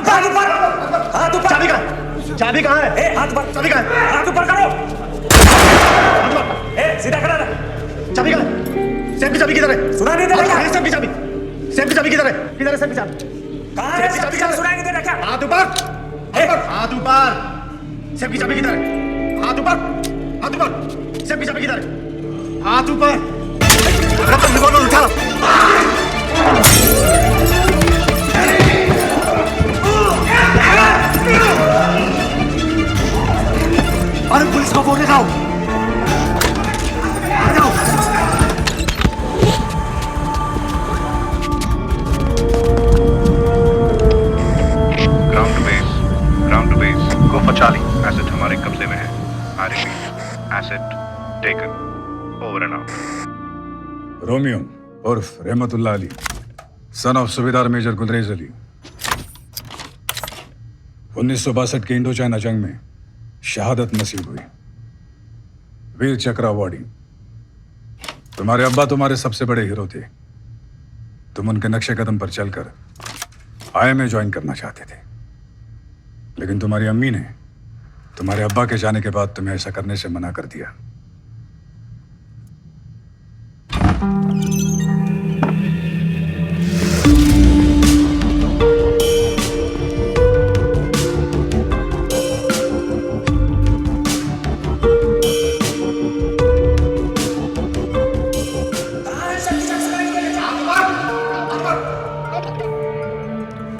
हाथ ऊपर, हाथ ऊपर। चाबी कहाँ? चाबी कहाँ है? ए, हाथ ऊपर। चाबी कहाँ है? हाथ ऊपर करो। हाथ ऊपर। ए, सीधा खड़ा रह। चाबी कहाँ है? सेफ की चाबी किधर है? सुना नहीं दे रहा क्या? सेफ की चाबी। सेफ की चाबी किधर है? किधर है सेफ की चाबी? कहाँ है? सब चाबी सुनाई नहीं दे रहा क्या? हाथ ऊपर। हाथ ऊपर। सेफ की चाबी किधर है? हाथ ऊपर। हाथ ऊपर। सेफ की चाबी किधर है? हाथ ऊपर। रिवॉल्वर उठा। अरे पुलिस को फोन लगाओ। Ground to base go for Charlie. Asset हमारे कब्जे में है। I repeat, asset taken. Over and out. Romeo उर्फ Rahmatullah Ali, son of Subedar major Gulrez Ali, 1962 की इंडो चाइना जंग में शहादत नसीब हुई, वीर चक्र अवार्डी। तुम्हारे अब्बा तुम्हारे सबसे बड़े हीरो थे। तुम उनके नक्शे कदम पर चलकर आई में ज्वाइन करना चाहते थे, लेकिन तुम्हारी अम्मी ने तुम्हारे अब्बा के जाने के बाद तुम्हें ऐसा करने से मना कर दिया।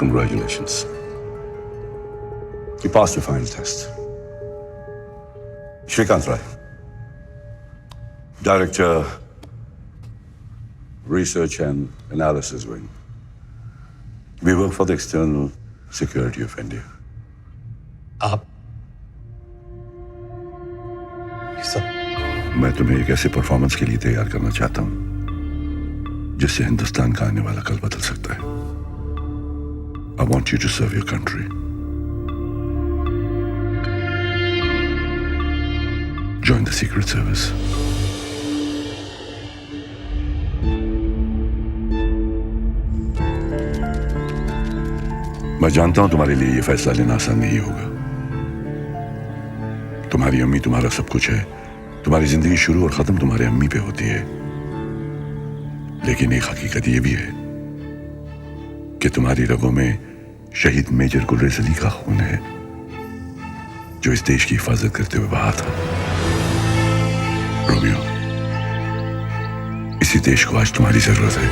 Congratulations. You passed your final test. Shrikant Rai, Director, Research and Analysis Wing. We work for the external security of India. आप ये सब? मैं तुम्हें एक ऐसे परफॉर्मेंस के लिए तैयार करना चाहता हूं जिससे हिंदुस्तान का आने वाला कल बदल सकता है। I want you to serve your country. Join the Secret Service. मैं जानता हूं तुम्हारे लिए यह फैसला लेना आसान नहीं होगा। तुम्हारी अम्मी तुम्हारा सब कुछ है। तुम्हारी जिंदगी शुरू और खत्म तुम्हारे अम्मी पे होती है। लेकिन एक हकीकत यह भी है कि तुम्हारी रगों में शहीद मेजर गुलरेज अली का खून है, जो इस देश की हिफाजत करते हुए बहा था। रोमियो, इसी देश को आज तुम्हारी जरूरत है।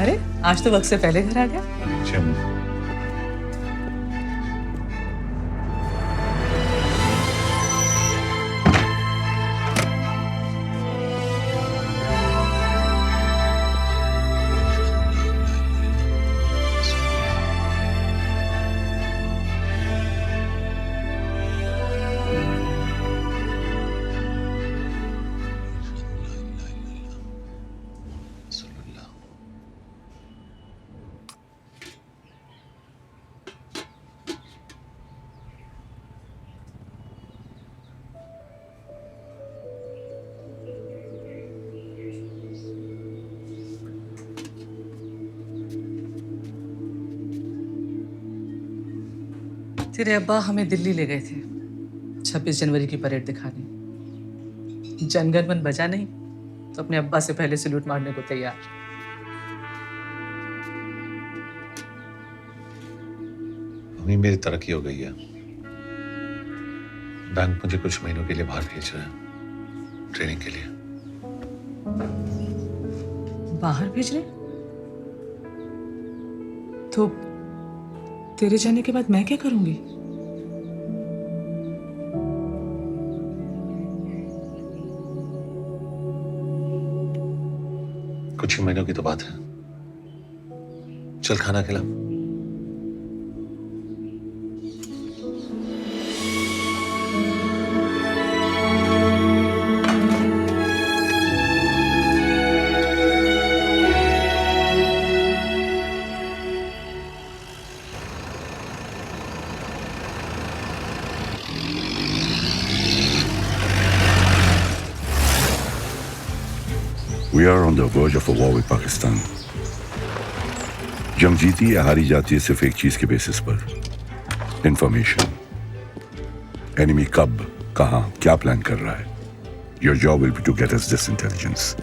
अरे आज तो वक्त से पहले घर आ गया। तेरे अब्बा हमें दिल्ली ले गए थे 26 जनवरी की परेड दिखाने। जनगण मन बजा नहीं तो अपने अब्बा से पहले सैल्यूट मारने को तैयार। मम्मी, मेरी तरक्की हो गई है। बैंक मुझे कुछ महीनों के लिए बाहर भेज रहा है, ट्रेनिंग के लिए। बाहर भेज रहे? तो तेरे जाने के बाद मैं क्या करूंगी? कुछ ही महीनों की तो बात है। चल खाना खिला। We are on the verge of a war with Pakistan. जंग जीती या हारी जाती है सिर्फ एक चीज के बेसिस पर, इंफॉर्मेशन. एनिमी कब, कहां, क्या प्लान कर रहा है. Your job will be to get us this intelligence.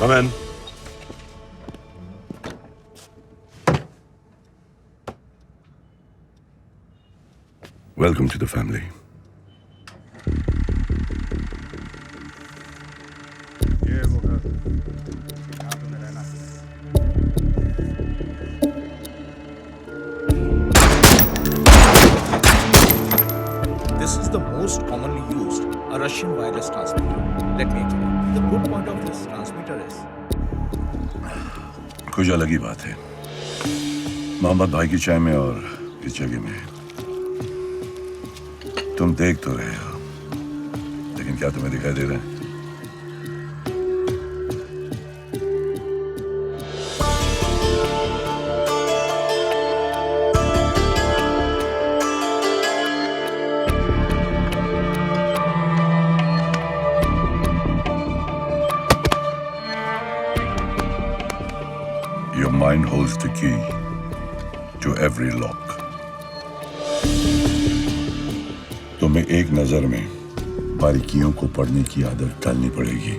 Come in. Welcome to the family. ये वो घर, यहाँ तुम्हें रहना है. This is the most commonly used, a Russian wireless transmitter. Let me explain. The good point of this transmitter is कुछ अलग ही बात है. मोहम्मद भाई की चाय में और इस जगह में. तुम देख तो रहे हो, लेकिन क्या तुम्हें दिखाई दे रहा है? Your mind holds the key to every lock. तुम्हें एक नजर में बारीकियों को पढ़ने की आदत डालनी पड़ेगी.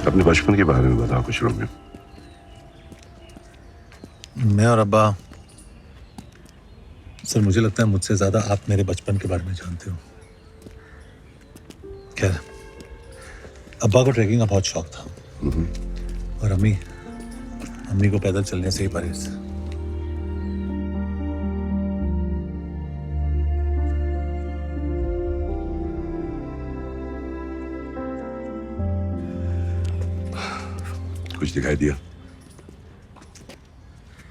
अपने बचपन के बारे में बताओ कुछ, रोमियो. मैं और अब्बा, सर मुझे लगता है मुझसे ज्यादा आप मेरे बचपन के बारे में जानते हो. खैर, अब्बा को ट्रैकिंग का बहुत शौक था और अम्मी को पैदल चलने से ही परहेज. कुछ दिखाई दिया?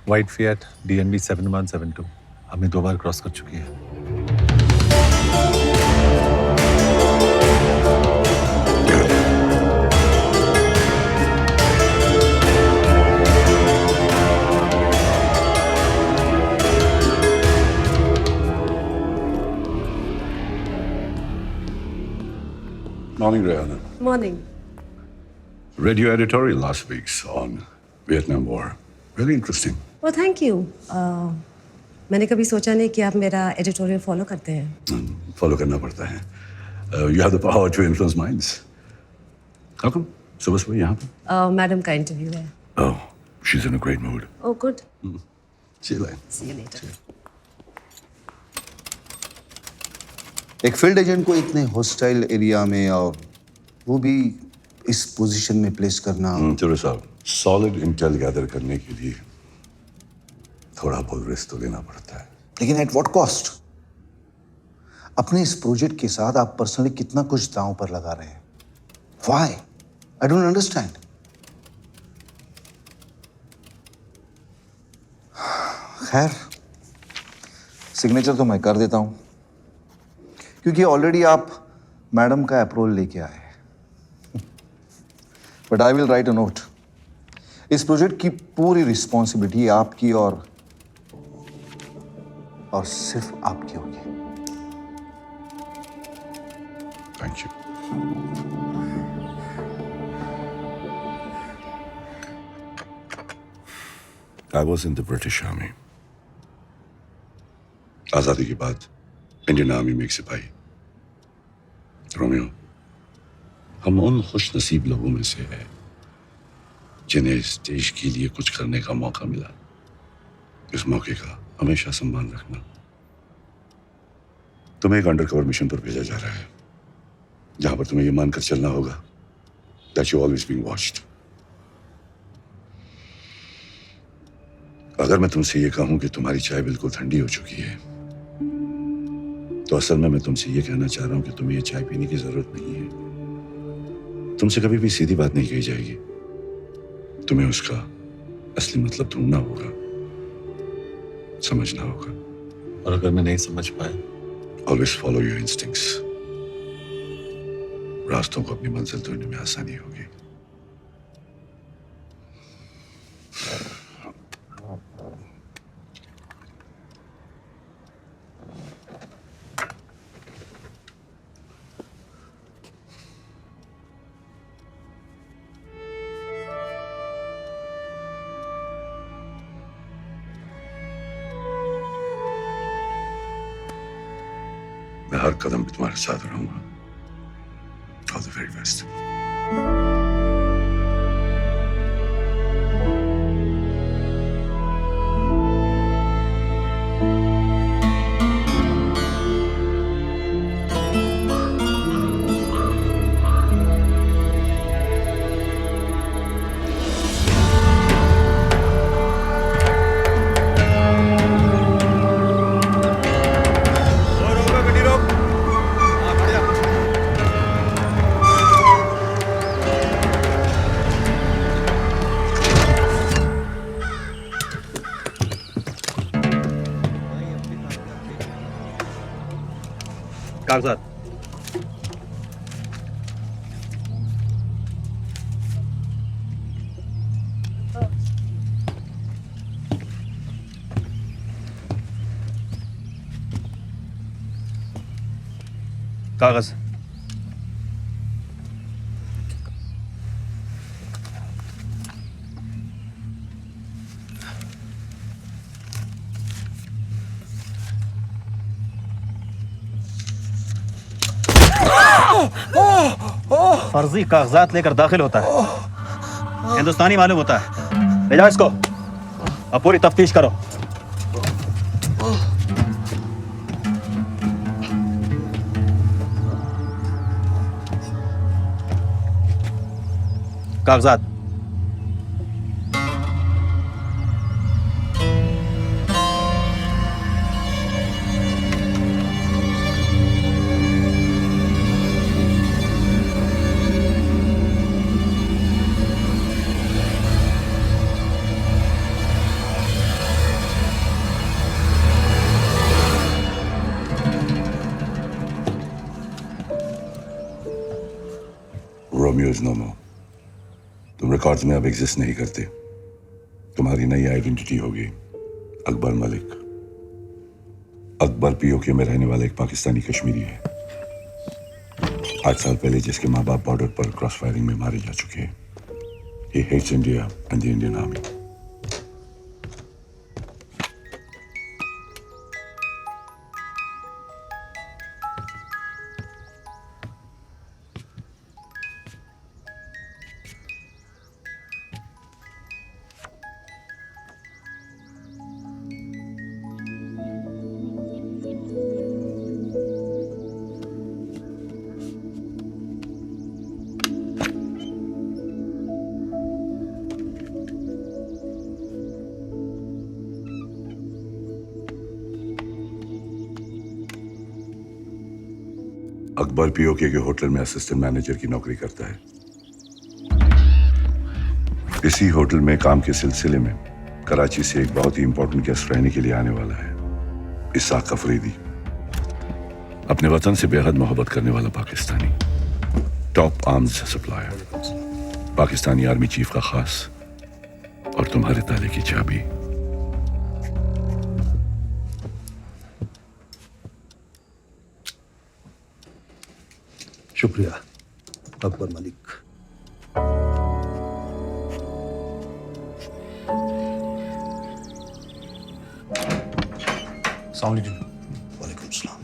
वाइट फिएट DNB 7172 हमें 2 बार क्रॉस कर चुकी है. Morning, Rehana. Morning. Read your editorial last week's on Vietnam War. Really interesting. Oh, thank you. मैंने कभी सोचा नहीं कि आप मेरा एडिटोरियल फॉलो करते हैं. फॉलो करना पड़ता है. You have the power to influence minds. How come? सुबह सुबह यहाँ पर? मैडम का इंटरव्यू है. Oh, she's in a great mood. Oh, good. See you later. See you later. एक फील्ड एजेंट को इतने हॉस्टाइल एरिया में और वो भी इस पोजीशन में प्लेस करना. चलो साहब, सॉलिड इंटेल गैदर करने के लिए थोड़ा बहुत रिस्क तो लेना पड़ता है. लेकिन एट व्हाट कॉस्ट? अपने इस प्रोजेक्ट के साथ आप पर्सनली कितना कुछ दांव पर लगा रहे हैं. व्हाई? I don't understand. खैर, सिग्नेचर तो मैं कर देता हूं क्योंकि ऑलरेडी आप मैडम का अप्रूवल लेके आए. But I will write a note. इस प्रोजेक्ट की पूरी रिस्पॉन्सिबिलिटी आपकी और सिर्फ आपकी होगी. Thank you. I was in the British Army. आजादी के बाद इंडियन आर्मी में एक सिपाही. रोमियो, हम उन खुशनसीब लोगों में से हैं जिन्हें इस देश के लिए कुछ करने का मौका मिला. इस मौके का हमेशा सम्मान रखना. तुम्हें एक अंडरकवर मिशन पर भेजा जा रहा है जहां पर तुम्हें यह मानकर चलना होगा that you always being watched. अगर मैं तुमसे ये कहूं कि तुम्हारी चाय बिल्कुल ठंडी हो चुकी है तो असल में मैं तुमसे ये कहना चाह रहा हूं कि तुम्हें ये चाय पीने की जरूरत नहीं है। तुमसे कभी भी सीधी बात नहीं कही जाएगी, तुम्हें उसका असली मतलब ढूंढना होगा, समझना होगा। और अगर मैं नहीं समझ पाया? Always follow your instincts. रास्तों को अपनी मंजिल ढूंढने में आसानी होगी। मैं हर कदम पे तुम्हारे साथ रहूंगा। All the very best. कागजात। कागज। फर्जी कागजात लेकर दाखिल होता है, हिंदुस्तानी मालूम होता है। ले जाओ इसको, अब पूरी तफ्तीश करो। कागजात। रोमियो इज नो मोर। तुम रिकॉर्ड्स में अब एग्जिस्ट नहीं करते। तुम्हारी नई आइडेंटिटी होगी अकबर मलिक। अकबर पीओके में रहने वाला एक पाकिस्तानी कश्मीरी है, 8 साल पहले जिसके माँ बाप बॉर्डर पर क्रॉस फायरिंग में मारे जा चुके हैं। He hates India and the Indian Army. Akbar PoK के होटल में असिस्टेंट मैनेजर की नौकरी करता है। इसी होटल में काम के सिलसिले में कराची से एक बहुत ही इंपॉर्टेंट गेस्ट रहने के लिए आने वाला है, इसाक अफरीदी। अपने वतन से बेहद मोहब्बत करने वाला Pakistani, top arms supplier, Pakistani army chief का खास और तुम्हारे ताले की चाबी। शुक्रिया अकबर मलिक। वालेकुम सलाम।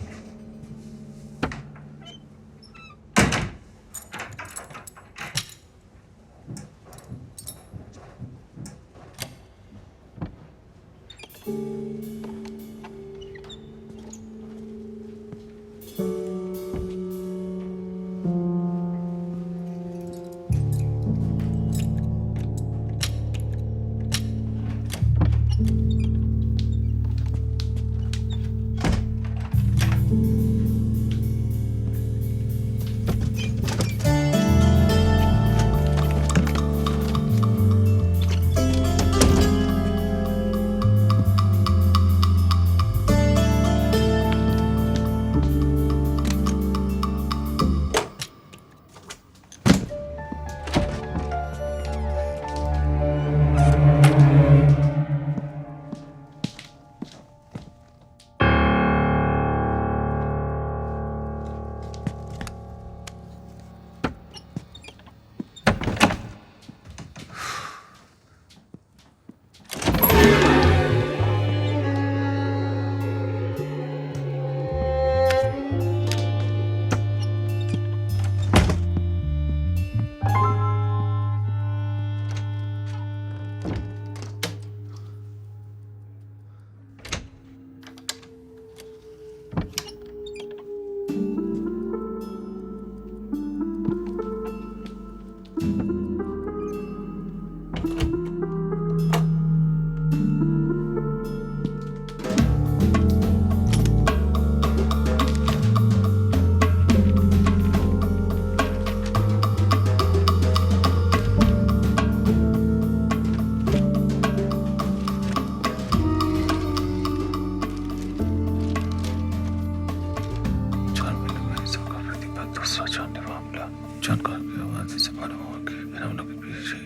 दूसरा जानलेवा हमला जानकार की आवाज से मालूम हुआ कि इन हमलों के पीछे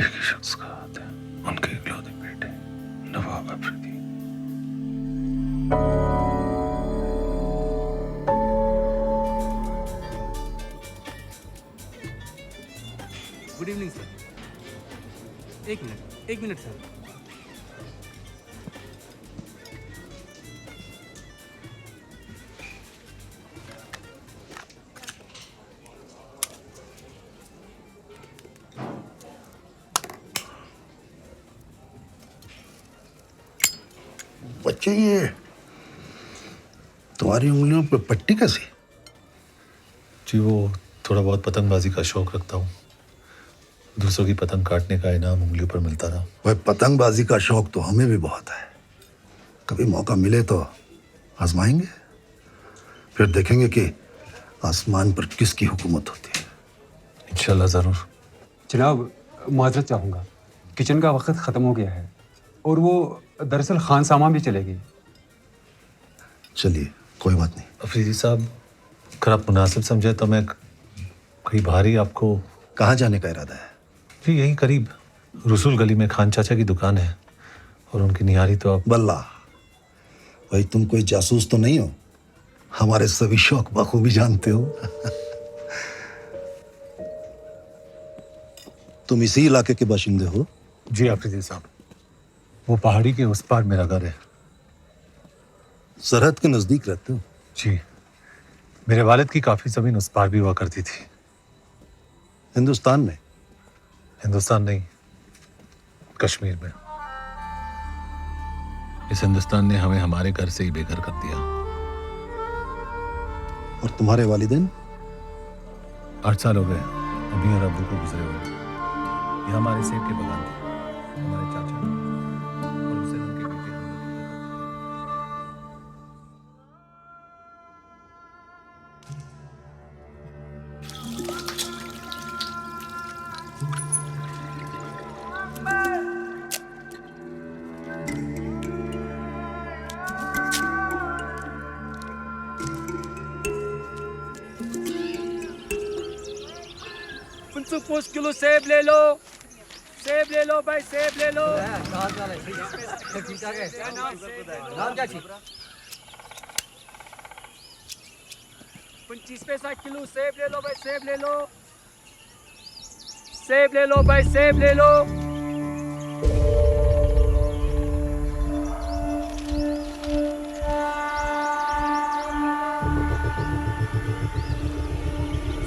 एक ही शख्स का हाथ है, उनके इकलौते बेटे Nawab Afridi. Good evening sir. एक मिनट सर। बच्चे, ये तुम्हारी उंगलियों पे पट्टी कैसी? जी वो थोड़ा बहुत पतंगबाजी का शौक रखता हूँ। दूसरों की पतंग काटने का इनाम उंगलियों पर मिलता रहा। भाई, पतंगबाजी का शौक तो हमें भी बहुत है। कभी मौका मिले तो आजमाएंगे, फिर देखेंगे कि आसमान पर किसकी हुकूमत होती है। इंशाल्लाह जरूर। जनाब, माजरत चाहूँगा, किचन का वक्त ख़त्म हो गया है और वो दरअसल खान सामा भी चलेगी। चलिए, कोई बात नहीं। अफरीदी साहब, अगर आप मुनासिब समझे तो मैं कहीं बाहर ही आपको। कहाँ जाने का इरादा है? जी यहीं करीब रसूल गली में खान चाचा की दुकान है और उनकी निहारी तो आप। बल्ला भाई, तुम कोई जासूस तो नहीं हो? हमारे सभी शौक बखूबी जानते हो। तुम इसी इलाके के बाशिंदे हो? जी अफरीदी साहब, वो पहाड़ी के उस पार मेरा घर है। सरहद के नजदीक रहते हो? जी, मेरे वालिद की काफी जमीन उस पार भी हुआ करती थी। हिंदुस्तान में? हिंदुस्तान नहीं, कश्मीर में। इस हिंदुस्तान ने हमें हमारे घर से ही बेघर कर दिया। और तुम्हारे वालिदैन? 8 साल हो गए अम्मी और अब्बू को गुजरे हुए। ये हमारे सेब के बगान थे, हमारे चाचा और उसे उनके बेटे हम लोग की कुछ किलो सेब ले लो, सेब ले लो भाई, सेब ले लो। नाम क्या चाहिए? 25 पैसा किलो सेब ले लो भाई, सेब ले लो, सेब ले लो भाई, सेब ले लो।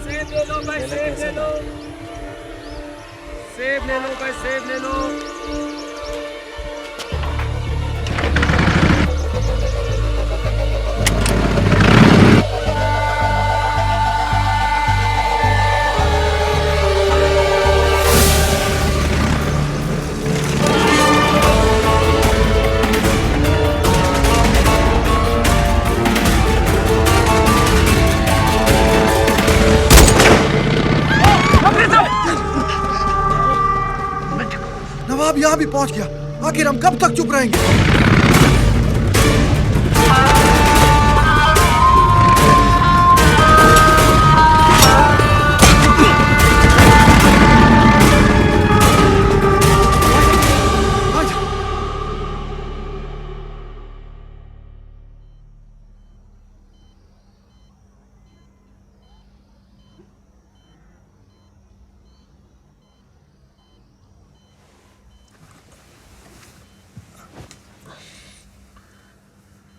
सेब ले लो भाई, सेब ले लो, सेब ले लो भाई, सेब ले लो। नवाब यहाँ भी पहुंच गया। आखिर हम कब तक चुप रहेंगे?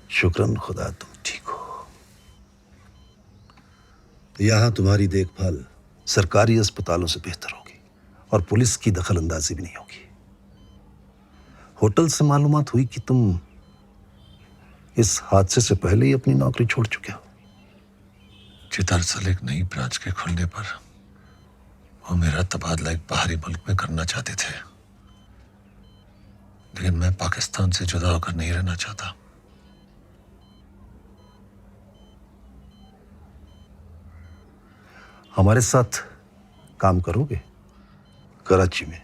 शुक्रन खुदा तुम ठीक हो। यहां तुम्हारी देखभाल सरकारी अस्पतालों से बेहतर होगी और पुलिस की दखल अंदाजी भी नहीं होगी। होटल से मालूमात हुई कि तुम इस हादसे से पहले ही अपनी नौकरी छोड़ चुके हो। जी दरअसल एक नई ब्रांच के खुलने पर वो मेरा तबादला एक बाहरी मुल्क में करना चाहते थे, लेकिन मैं पाकिस्तान से जुदा होकर नहीं रहना चाहता। हमारे साथ काम करोगे कराची में?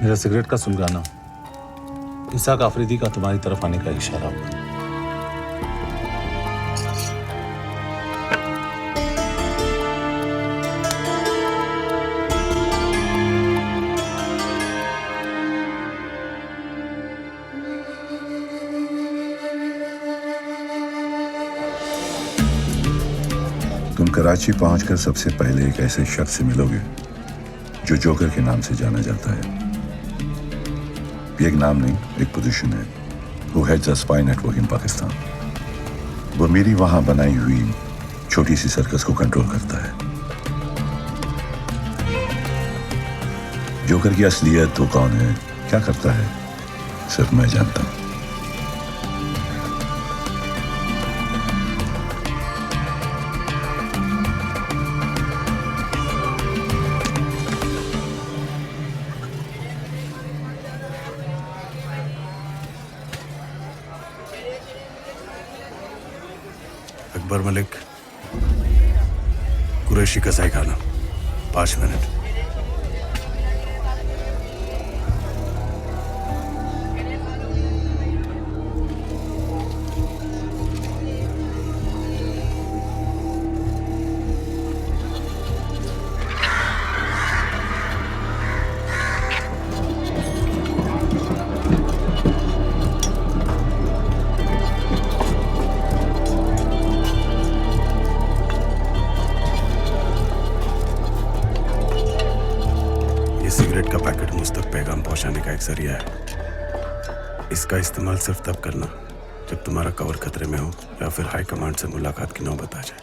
मेरा सिगरेट का सुलगाना इसाक आफरीदी का तुम्हारी तरफ आने का इशारा हुआ। तुम कराची पहुंचकर सबसे पहले एक ऐसे शख्स से मिलोगे जो जोकर के नाम से जाना जाता है। ये एक नाम नहीं, एक पोजीशन है। वो हेड्स अ स्पाई नेटवर्क इन पाकिस्तान। वो मेरी वहां बनाई हुई छोटी सी सर्कस को कंट्रोल करता है। जोकर की असलियत वो कौन है, क्या करता है, सिर्फ मैं जानता हूं। अकबर मलिक, कुरैशी कसाई खाना, 5 मिनट। सिगरेट का पैकेट मुझ तक पैगाम पहुंचाने का एक जरिया है। इसका इस्तेमाल सिर्फ तब करना जब तुम्हारा कवर खतरे में हो या फिर हाई कमांड से मुलाकात की नौबत आ जाए।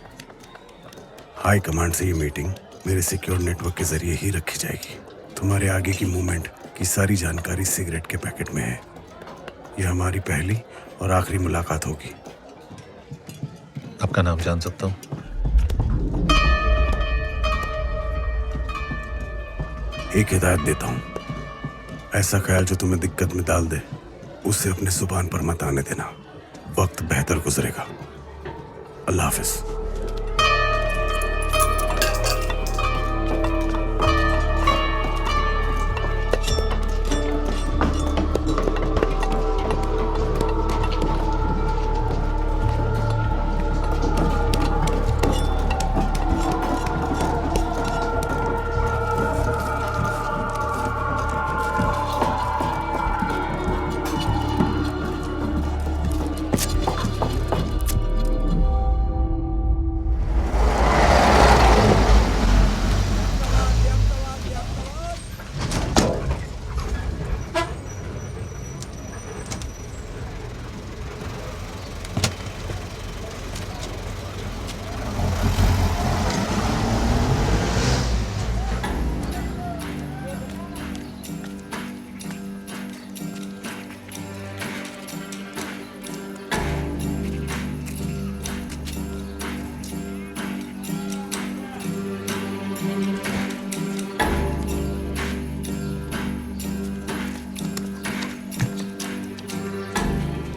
हाई कमांड से ये मीटिंग मेरे सिक्योर नेटवर्क के जरिए ही रखी जाएगी। तुम्हारे आगे की मूवमेंट की सारी जानकारी सिगरेट के पैकेट में है। यह हमारी पहली और आखिरी मुलाकात होगी। आपका नाम जान सकता हूँ? एक हिदायत देता हूं, ऐसा ख्याल जो तुम्हें दिक्कत में डाल दे उसे अपने जुबान पर मत आने देना। वक्त बेहतर गुजरेगा। अल्लाह हाफिज।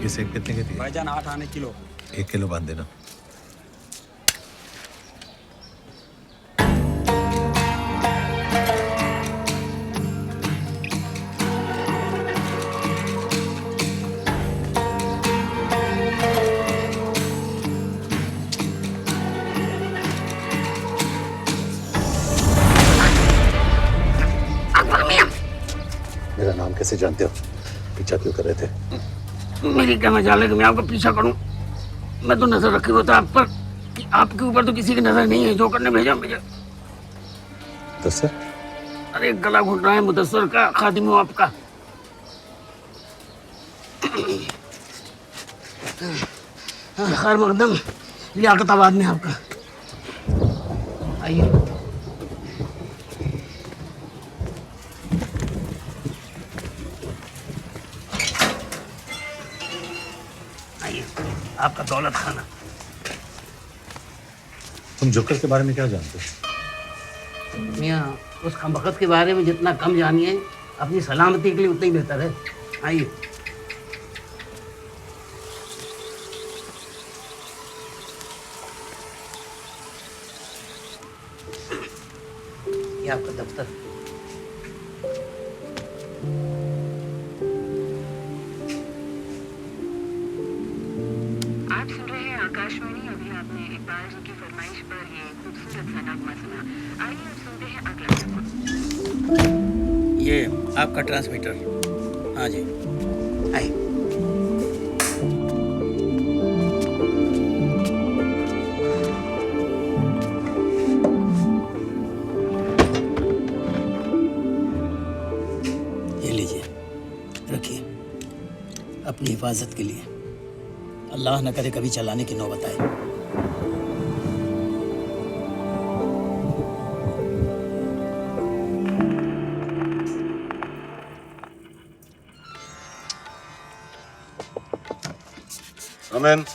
ये सेब कितने के दिए? भाईजान 8 आने किलो। 1 किलो बांध देना। मेरा नाम कैसे जानते हो? पीछा क्यों कर रहे थे? मेरी क्या मजाल है कि मैं आपका पीछा करूं? मैं तो नजर रखी होता आप पर कि आपके ऊपर तो किसी की नजर नहीं है। जोकर ने भेजा मुझे। मुदस्सर? अरे गला घुट रहा है मुदस्सर का, खादिम हूँ आपका। खैर मकदम, लियाकताबाद में आपका। आइए। आपका दौलत खाना। तुम जोकर के बारे में क्या जानते हो? मियाँ, उस खमबख्त के बारे में जितना कम जानिए अपनी सलामती के लिए उतना ही बेहतर है। आइए। ये आपका दफ्तर। आकाशवाणी अभी आपने इकबाल जी की फरमाइश पर ये खूबसूरत सा नगमा सुना। आइए अब सुनते हैं अगला नगमा। ये आपका ट्रांसमीटर। हाँ जी, आइए। ये लीजिए, रखिए अपनी हिफाजत के लिए। अल्लाह न करे कभी चलाने की नौबत आए। Amen.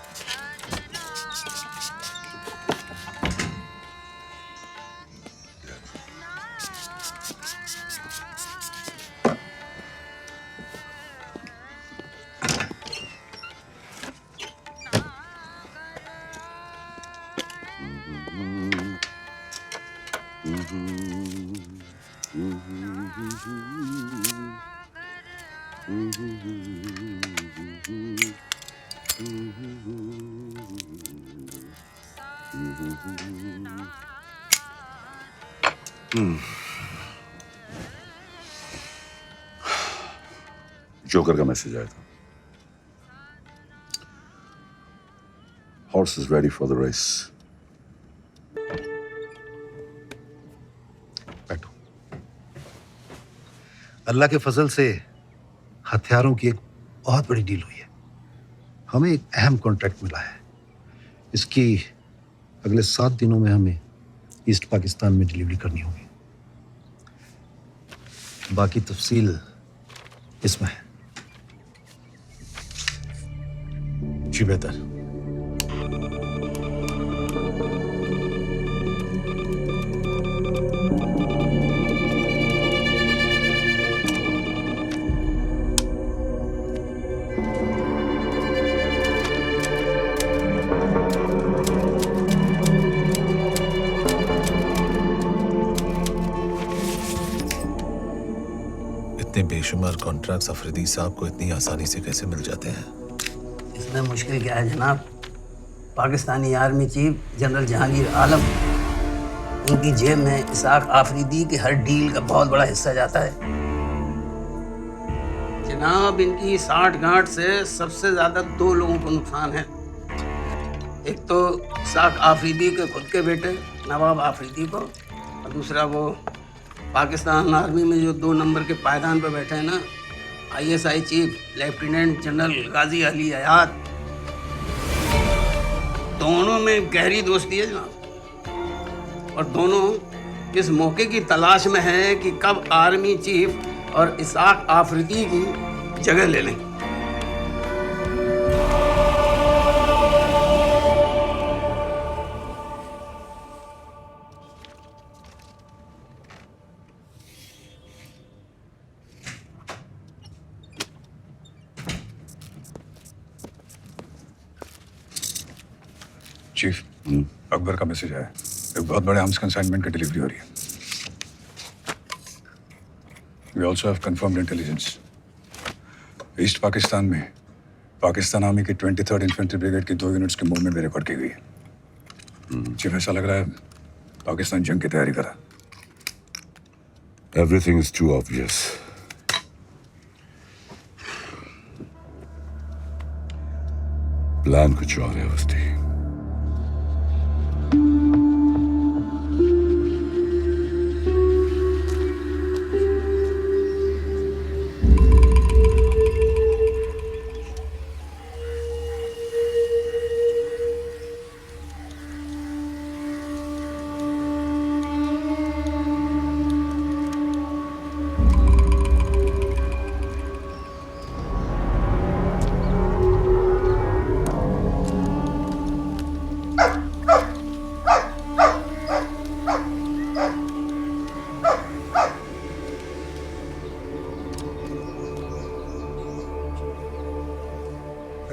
जोकर का मैसेज आया था। Horse is ready for the race. बैठो। अल्लाह के फजल से हथियारों की एक बहुत बड़ी डील हुई है। हमें एक अहम कॉन्ट्रैक्ट मिला है। इसकी अगले 7 दिनों में हमें ईस्ट पाकिस्तान में डिलीवरी करनी होगी। बाकी तफसील इसमें है। जी बेहतर। इतने बेशुमार कॉन्ट्रैक्ट्स अफरीदी साहब को इतनी आसानी से कैसे मिल जाते हैं? इसमें मुश्किल क्या है जनाब? Pakistani army chief general Jahangir Alam, उनकी जेब में इसाक आफरीदी की हर डील का बहुत बड़ा हिस्सा जाता है। जनाब, इनकी साठ गांठ से सबसे ज्यादा 2 लोगों को नुकसान है। एक तो इसाक आफरीदी के खुद के बेटे नवाब आफरीदी को, और दूसरा वो पाकिस्तान आर्मी में जो 2 नंबर के पायदान पर बैठे हैं ना, ISI चीफ लेफ्टिनेंट जनरल गाजी अली हयात। दोनों में गहरी दोस्ती है जनाब, और दोनों इस मौके की तलाश में हैं कि कब आर्मी चीफ और इसाक आफरीदी की जगह ले लें। चीफ, अकबर का मैसेज आया। एक बहुत बड़े आर्म्स कंसाइनमेंट की डिलीवरी हो रही है। We also have confirmed intelligence. East Pakistan में पाकिस्तान आर्मी की 23rd इन्फेंट्री ब्रिगेड की 2 यूनिट्स की मूवमेंट भी रिकॉर्ड की गई है। चीफ, ऐसा लग रहा है पाकिस्तान जंग की तैयारी कर रहा है। Everything is too obvious. Plan कुछ और है वस्ती।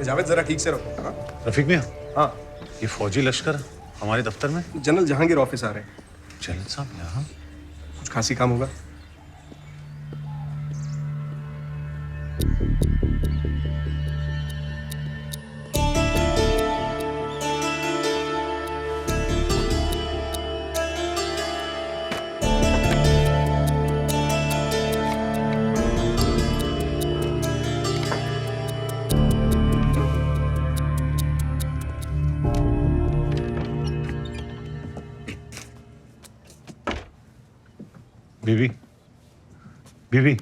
जावेद, जरा ठीक से रखो। हाँ? रफीक मियां, हाँ, ये फौजी लश्कर हमारे दफ्तर में? जनरल जहांगीर ऑफिस आ रहे हैं। जनरल साहब यहाँ? कुछ खासी काम होगा। बीवी, बीवी,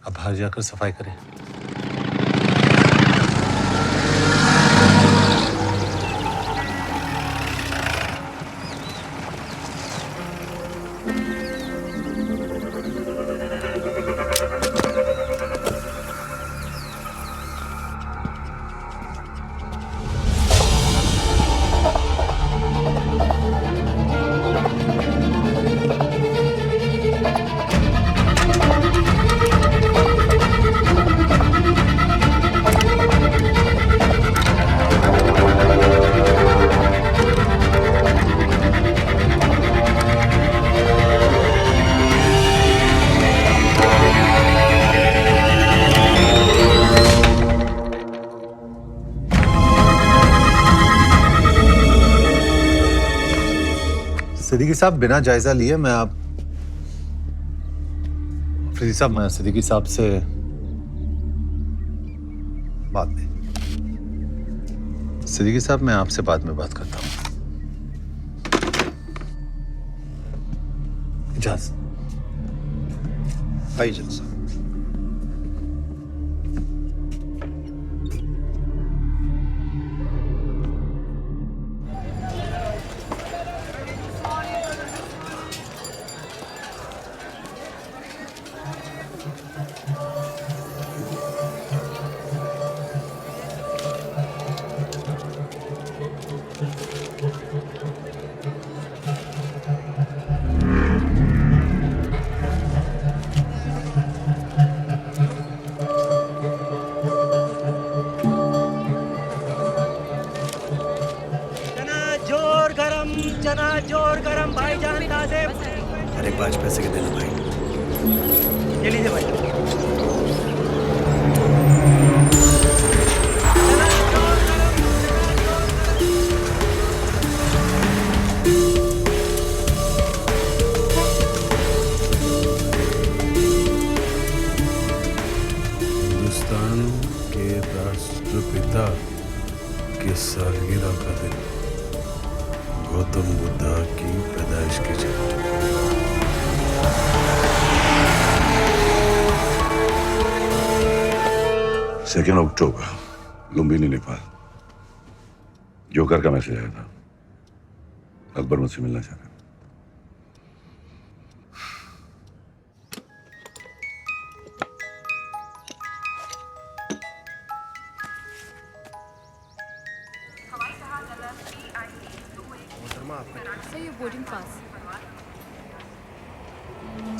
अब बाहर जाकर सफाई करें। सिद्दीकी साहब, बिना जायजा लिए मैं अफरीदी साहब, मैं सिद्दीकी साहब से बाद में, सिद्दीकी साहब मैं आपसे बाद में बात करता हूँ। इजाज़त। भाईजान साहब। चना जोर गरम भाईजान ताज़े। अरे 5 पैसे के देना भाई। ये लीजिए भाई। हिंदुस्तान के राष्ट्रपिता की सालगिरह का दिन, गौतम बुद्धा की पैदाइश की जयंती। 2 अक्टूबर, लुम्बिनी, नेपाल। जोकर का मैसेज आया था, अकबर मुझसे मिलना चाह रहा है।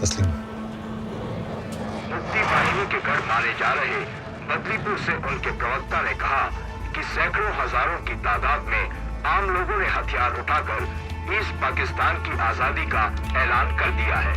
तस्लीम। मुक्ति बाहिनी के घर मारे जा रहे बदलीपुर से उनके प्रवक्ता ने कहा कि सैकड़ों हजारों की तादाद में आम लोगों ने हथियार उठाकर ईस्ट पाकिस्तान की आजादी का ऐलान कर दिया है।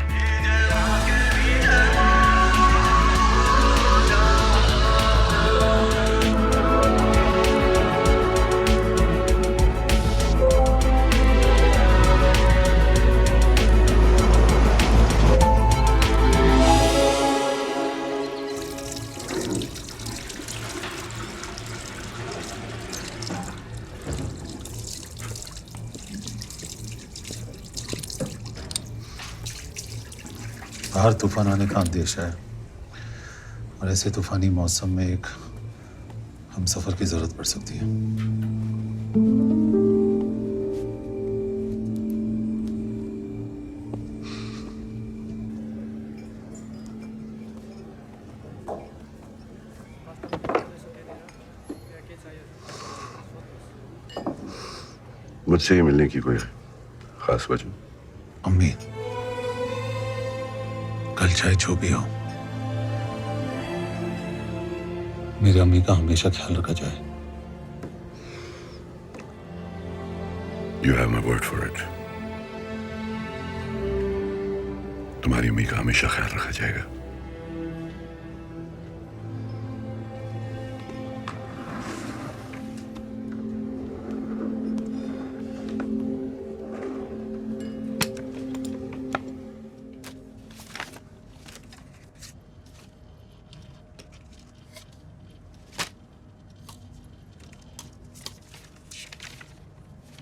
बाहर तूफान आने का अंदेशा है और ऐसे तूफानी मौसम में एक हम सफर की जरूरत पड़ सकती है। मुझसे ही मिलने की कोई खास वजह? अम्मी, कल चाहे जो भी हो, मेरी अम्मी का हमेशा ख्याल रखा जाए। You have my word for it. तुम्हारी अम्मी का हमेशा ख्याल रखा जाएगा।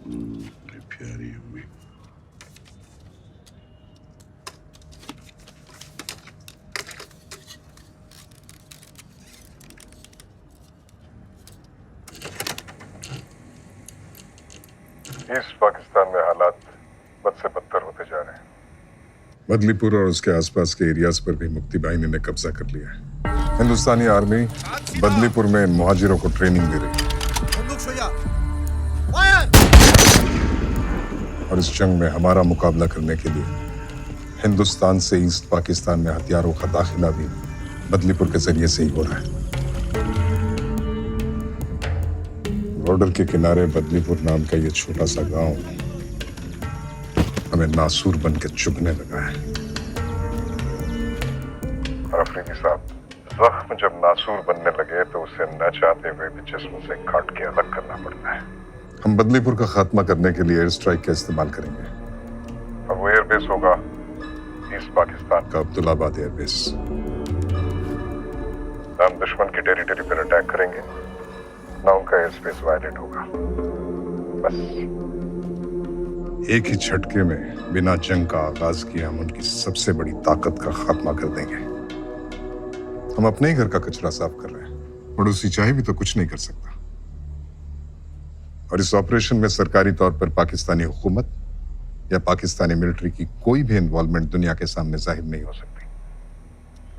मेरी प्यारी अम्मी। ईस्ट पाकिस्तान में हालात बद से बदतर होते जा रहे हैं। बदलीपुर और उसके आसपास के एरियाज पर भी मुक्ति बाहिनी ने कब्जा कर लिया है। हिंदुस्तानी आर्मी बदलीपुर में इन मुहाजिरों को ट्रेनिंग दे रही है और इस जंग में हमारा मुकाबला करने के लिए हिंदुस्तान से ईस्ट पाकिस्तान में हथियारों का दाखिला भी बदलीपुर के जरिए से ही हो रहा है। बॉर्डर के किनारे बदलीपुर नाम का ये छोटा सा गांव हमें नासूर बन के चुभने लगा है। और अफरीदी साहब, जख्म जब नासूर बनने लगे तो उसे न चाहते हुए भी जिस्म से काट के अलग करना पड़ता है। हम बदलीपुर का खात्मा करने के लिए एयर स्ट्राइक का इस्तेमाल करेंगे और वो एयरबेस होगा ईस्ट पाकिस्तान का अब्दुल्लाबाद एयरबेस। हम दुश्मन की टेरिटरी पर अटैक करेंगे, ना उनका एयर स्पेस वायलेट होगा। बस एक ही झटके में बिना जंग का आगाज किए हम उनकी सबसे बड़ी ताकत का खात्मा कर देंगे। हम अपने ही घर का कचरा साफ कर रहे हैं, पड़ोसी चाहे भी तो कुछ नहीं कर सकता। और इस ऑपरेशन में सरकारी तौर पर पाकिस्तानी हुकूमत या पाकिस्तानी मिलिट्री की कोई भी इन्वॉल्वमेंट दुनिया के सामने जाहिर नहीं हो सकती।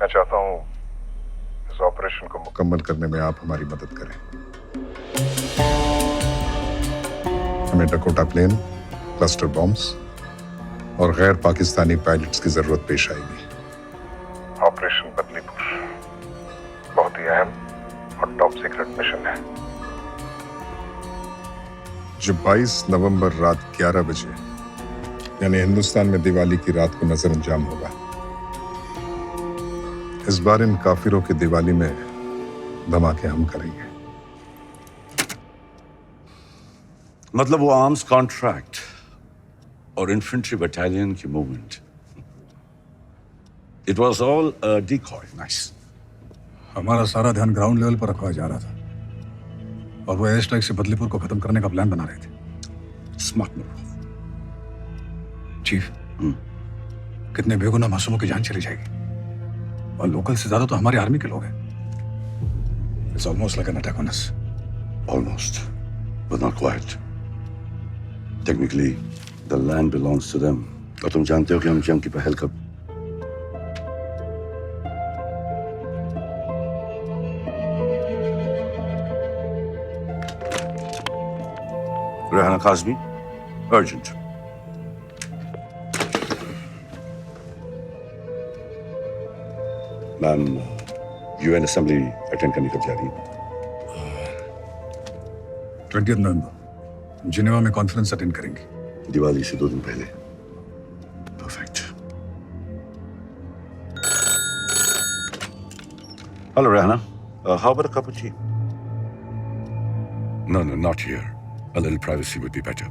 मैं चाहता हूं इस ऑपरेशन को मुकम्मल करने में आप हमारी मदद करें। हमें डकोटा प्लेन, क्लस्टर बॉम्ब्स और गैर पाकिस्तानी पायलट्स की जरूरत पेश आएगी। ऑपरेशन बदलीपुर बहुत ही अहम और टॉप सीक्रेट मिशन है जो 22 नवंबर रात 11 बजे यानी हिंदुस्तान में दिवाली की रात को नजर अंजाम होगा। इस बार इन काफिरों की दिवाली में धमाके हम करेंगे। मतलब वो आर्म्स कॉन्ट्रैक्ट और इन्फेंट्री बटालियन की movement, it was all decoy. Nice. हमारा सारा ध्यान ग्राउंड लेवल पर रखा जा रहा था और वो एयर स्ट्राइक से बदलीपुर को खत्म करने का प्लान बना रहे थे। Smart move. चीफ, कितने बेगुनाह मासूमों की जान चली जाएगी और लोकल से ज्यादा तो हमारी आर्मी के लोग हैं। It's almost like an attack on us. Almost, but not quite. Technically, the land belongs to them. और तुम जानते हो कि हम जंग की पहल कब? Rehana Kazmi, urgent. Ma'am, UN assembly attend करने कब जा रही है? 20 नवंबर जिनेवा में कॉन्फ्रेंस अटेंड करेंगे। दिवाली से 2 दिन पहले। Perfect. Hello, Rehana. How about a cup of tea? No, not here. A little privacy would be better.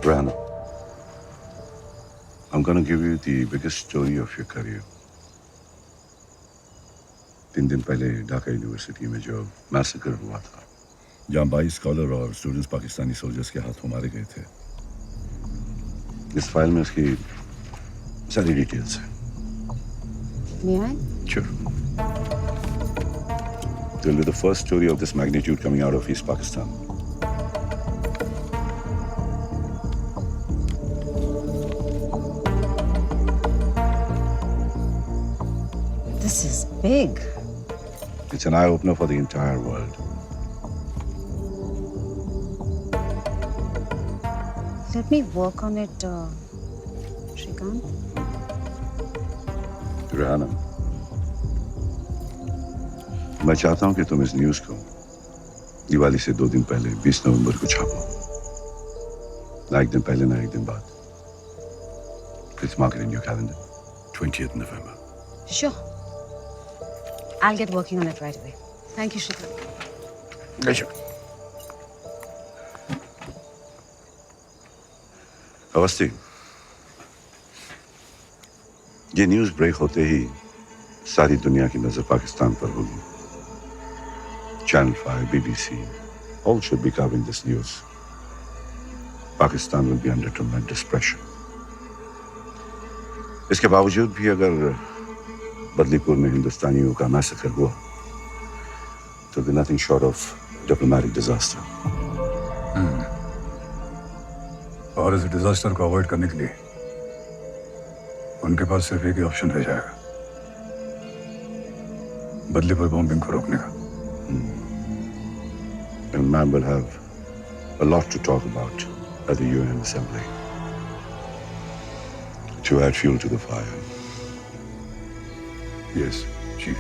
Rehana, I'm going to give you the biggest story of your career. 3 दिन पहले Dhaka university में जो massacre हुआ था, जहाँ 22 scholar और students Pakistani soldiers के हाथों मारे गए थे, इस फाइल में उसकी सारी डिटेल्स हैं। May I? Sure. It will be the first story of this magnitude coming out of East Pakistan. This is big. It's an eye-opener for the entire world. Let me work on it, Shrikant. Rehana, मैं चाहता हूं कि तुम इस news को दिवाली से 2 दिन पहले 20 नवंबर को छापो। ना एक दिन पहले ना एक दिन बाद। Please mark it in your calendar. 20th November. Sure. I'll get working on it right away. Thank you, Shrikant. Pleasure. Awasthi, ये न्यूज़ ब्रेक होते ही सारी दुनिया की नजर पाकिस्तान पर होगी। Channel 5, BBC, all should be covering this news. Pakistan will be under tremendous pressure. इसके बावजूद भी अगर बदलीपुर में हिंदुस्तानियों का मैसेकर हुआ तो be nothing short of diplomatic disaster. और इस डिजास्टर को अवॉइड करने के लिए उनके पास सिर्फ एक ही ऑप्शन रह जाएगा, बदलीपुर बॉम्बिंग को रोकने का। And man will have a lot to talk about at the UN Assembly to add fuel to the fire. Yes, Chief.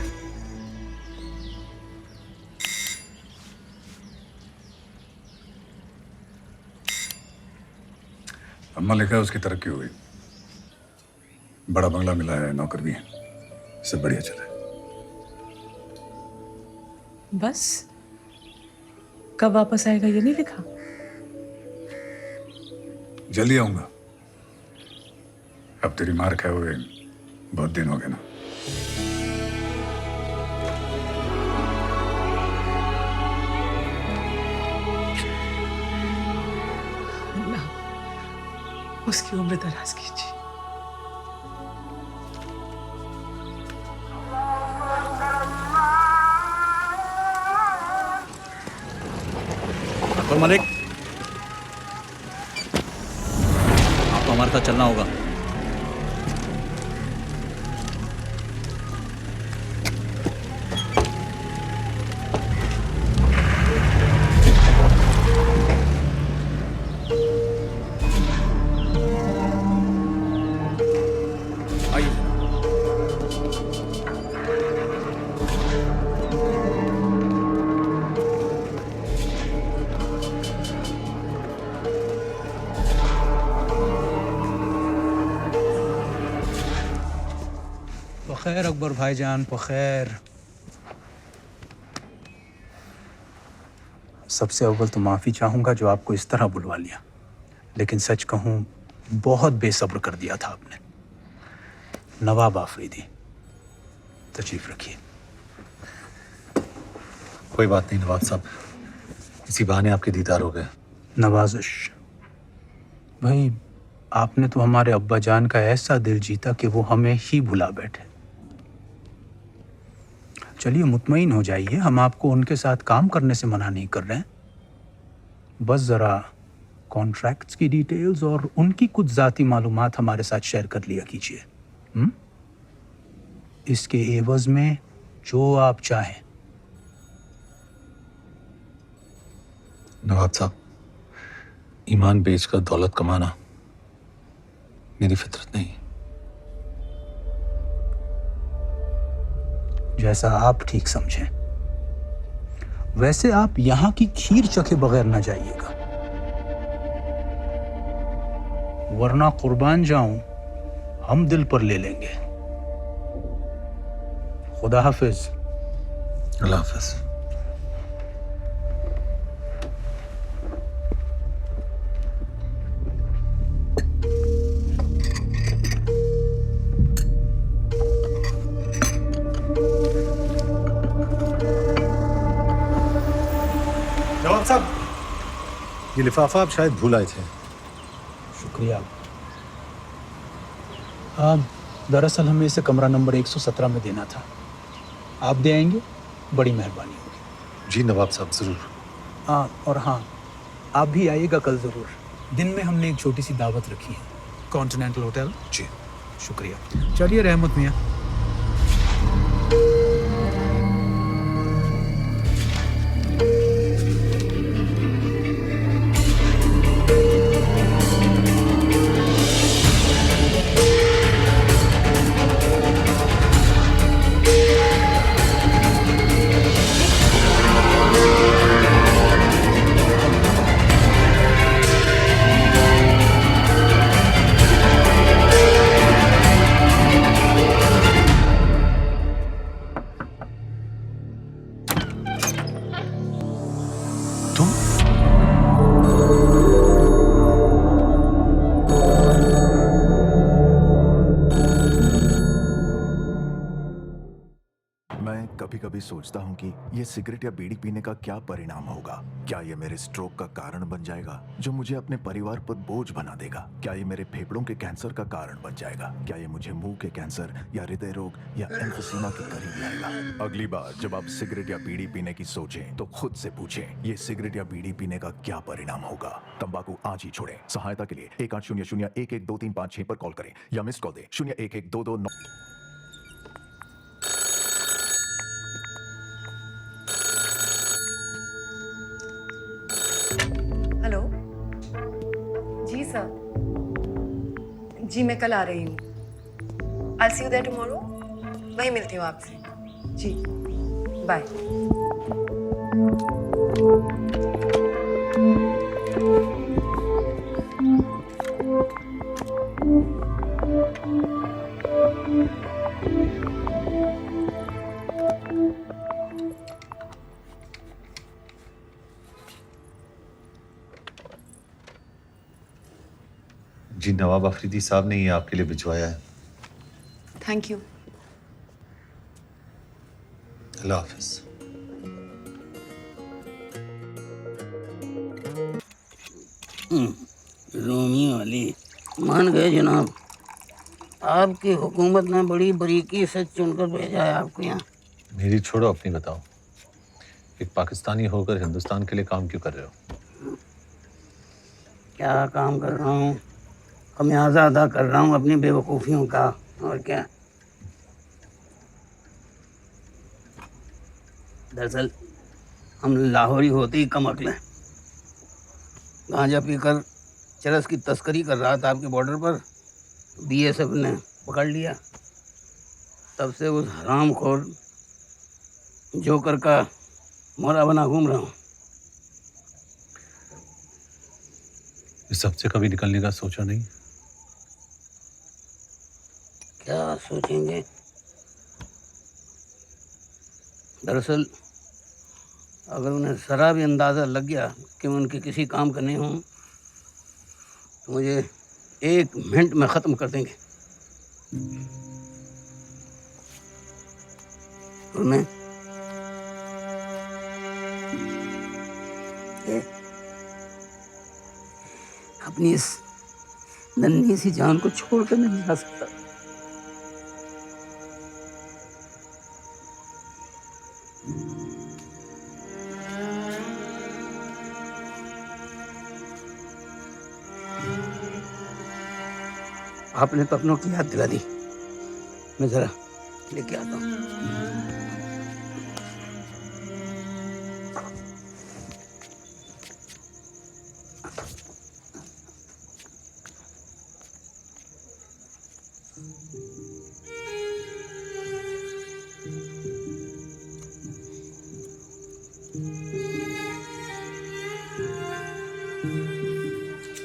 अम्मा लिखा है उसकी तरक्की हो गई, बड़ा बंगला मिला है, नौकर भी है, सब बढ़िया चल रहा है। बस कब वापस आएगा ये नहीं लिखा? जल्दी आऊंगा। अब तेरी मार खाए हुए बहुत दिन हो गए ना। अल्लाह उसकी उम्र दराज कीजिए। मलिक, आपको हमारे साथ चलना होगा। बखैर अकबर भाईजान, बखैर। सबसे अव्वल तो माफ़ी चाहूँगा जो आपको इस तरह बुलवा लिया, लेकिन सच कहूँ बहुत बेसब्र कर दिया था आपने। नवाब आफरीदी, तशरीफ रखिए। कोई बात नहीं नवाब साहब, इसी बहाने आपके दीदार हो गए। नवाजिश भाई, आपने तो हमारे अब्बा जान का ऐसा दिल जीता कि वो हमें ही भुला बैठे। चलिए मुतमईन हो जाइए, हम आपको उनके साथ काम करने से मना नहीं कर रहे हैं। बस ज़रा कॉन्ट्रैक्ट्स की डिटेल्स और उनकी कुछ ज़ाती मालूमात हमारे साथ शेयर कर लिया कीजिए। इसके एवज में जो आप चाहें। नवाब साहब, ईमान बेचकर दौलत कमाना मेरी फितरत नहीं। जैसा आप ठीक समझें। वैसे आप यहाँ की खीर चखे बगैर न जाइएगा, वरना कुर्बान जाऊं हम दिल पर ले लेंगे। खुदा हाफिज। अल्लाह हाफिज। नवाब साहब, ये लिफाफा आप शायद भूल आए थे। शुक्रिया। दरअसल हमें इसे कमरा नंबर 117 में देना था, आप दे आएंगे? बड़ी मेहरबानी होगी। जी नवाब साहब, ज़रूर। और हाँ, आप भी आइएगा कल ज़रूर। दिन में हमने एक छोटी सी दावत रखी है, कॉन्टिनेंटल होटल। जी शुक्रिया। चलिए रहमत मियाँ। कभी सोचता हूँ कि ये सिगरेट या बीड़ी पीने का क्या परिणाम होगा। क्या ये मेरे स्ट्रोक का कारण बन जाएगा, जो मुझे अपने परिवार पर बोझ बना देगा? क्या ये मेरे फेफड़ों के कैंसर का कारण बन जाएगा? क्या ये मुझे मुंह के कैंसर या हृदय रोग या एम्फीसीमा के करीब लाएगा? अगली बार जब आप सिगरेट या बीड़ी पीने की सोचें तो खुद से पूछें, ये सिगरेट या बीड़ी पीने का क्या परिणाम होगा। तंबाकू आज ही छोड़ें। सहायता के लिए 1800-112356 पर कॉल करें या मिस कॉल दें 0112229। हेलो जी सर, जी मैं कल आ रही हूँ। I'll see you there tomorrow। वहीं मिलती हूँ आपसे। जी बाय। जी नवाब अफरीदी साहब ने ये आपके लिए भिजवाया है। Thank you. Allah Hafiz. Romeo Ali मान गए जनाब। आपकी हुकूमत ने बड़ी बारीकी से चुनकर भेजा है आपको यहाँ। मेरी छोड़ो, अपनी बताओ। एक पाकिस्तानी होकर हिंदुस्तान के लिए काम क्यों कर रहे हो? क्या काम कर रहा हूँ? खमियाजा अदा कर रहा हूँ अपनी बेवकूफ़ियों का, और क्या। दरअसल हम लाहौरी होते ही कम अक्ल हैं। गांजा पीकर चरस की तस्करी कर रहा था आपके बॉर्डर पर, बीएसएफ ने पकड़ लिया। तब से उस हरामखोर जोकर का मोरा बना घूम रहा हूँ। इस सब से कभी निकलने का सोचा नहीं? क्या सोचेंगे? दरअसल अगर उन्हें ज़रा भी अंदाज़ा लग गया कि मैं उनके किसी काम का नहीं हूँ तो मुझे 1 मिनट में ख़त्म कर देंगे। और मैं अपनी इस नन्ही सी जान को छोड़कर नहीं जा सकता। आपने तो अपनों की याद दिला दी। मैं जरा लेके आता हूँ।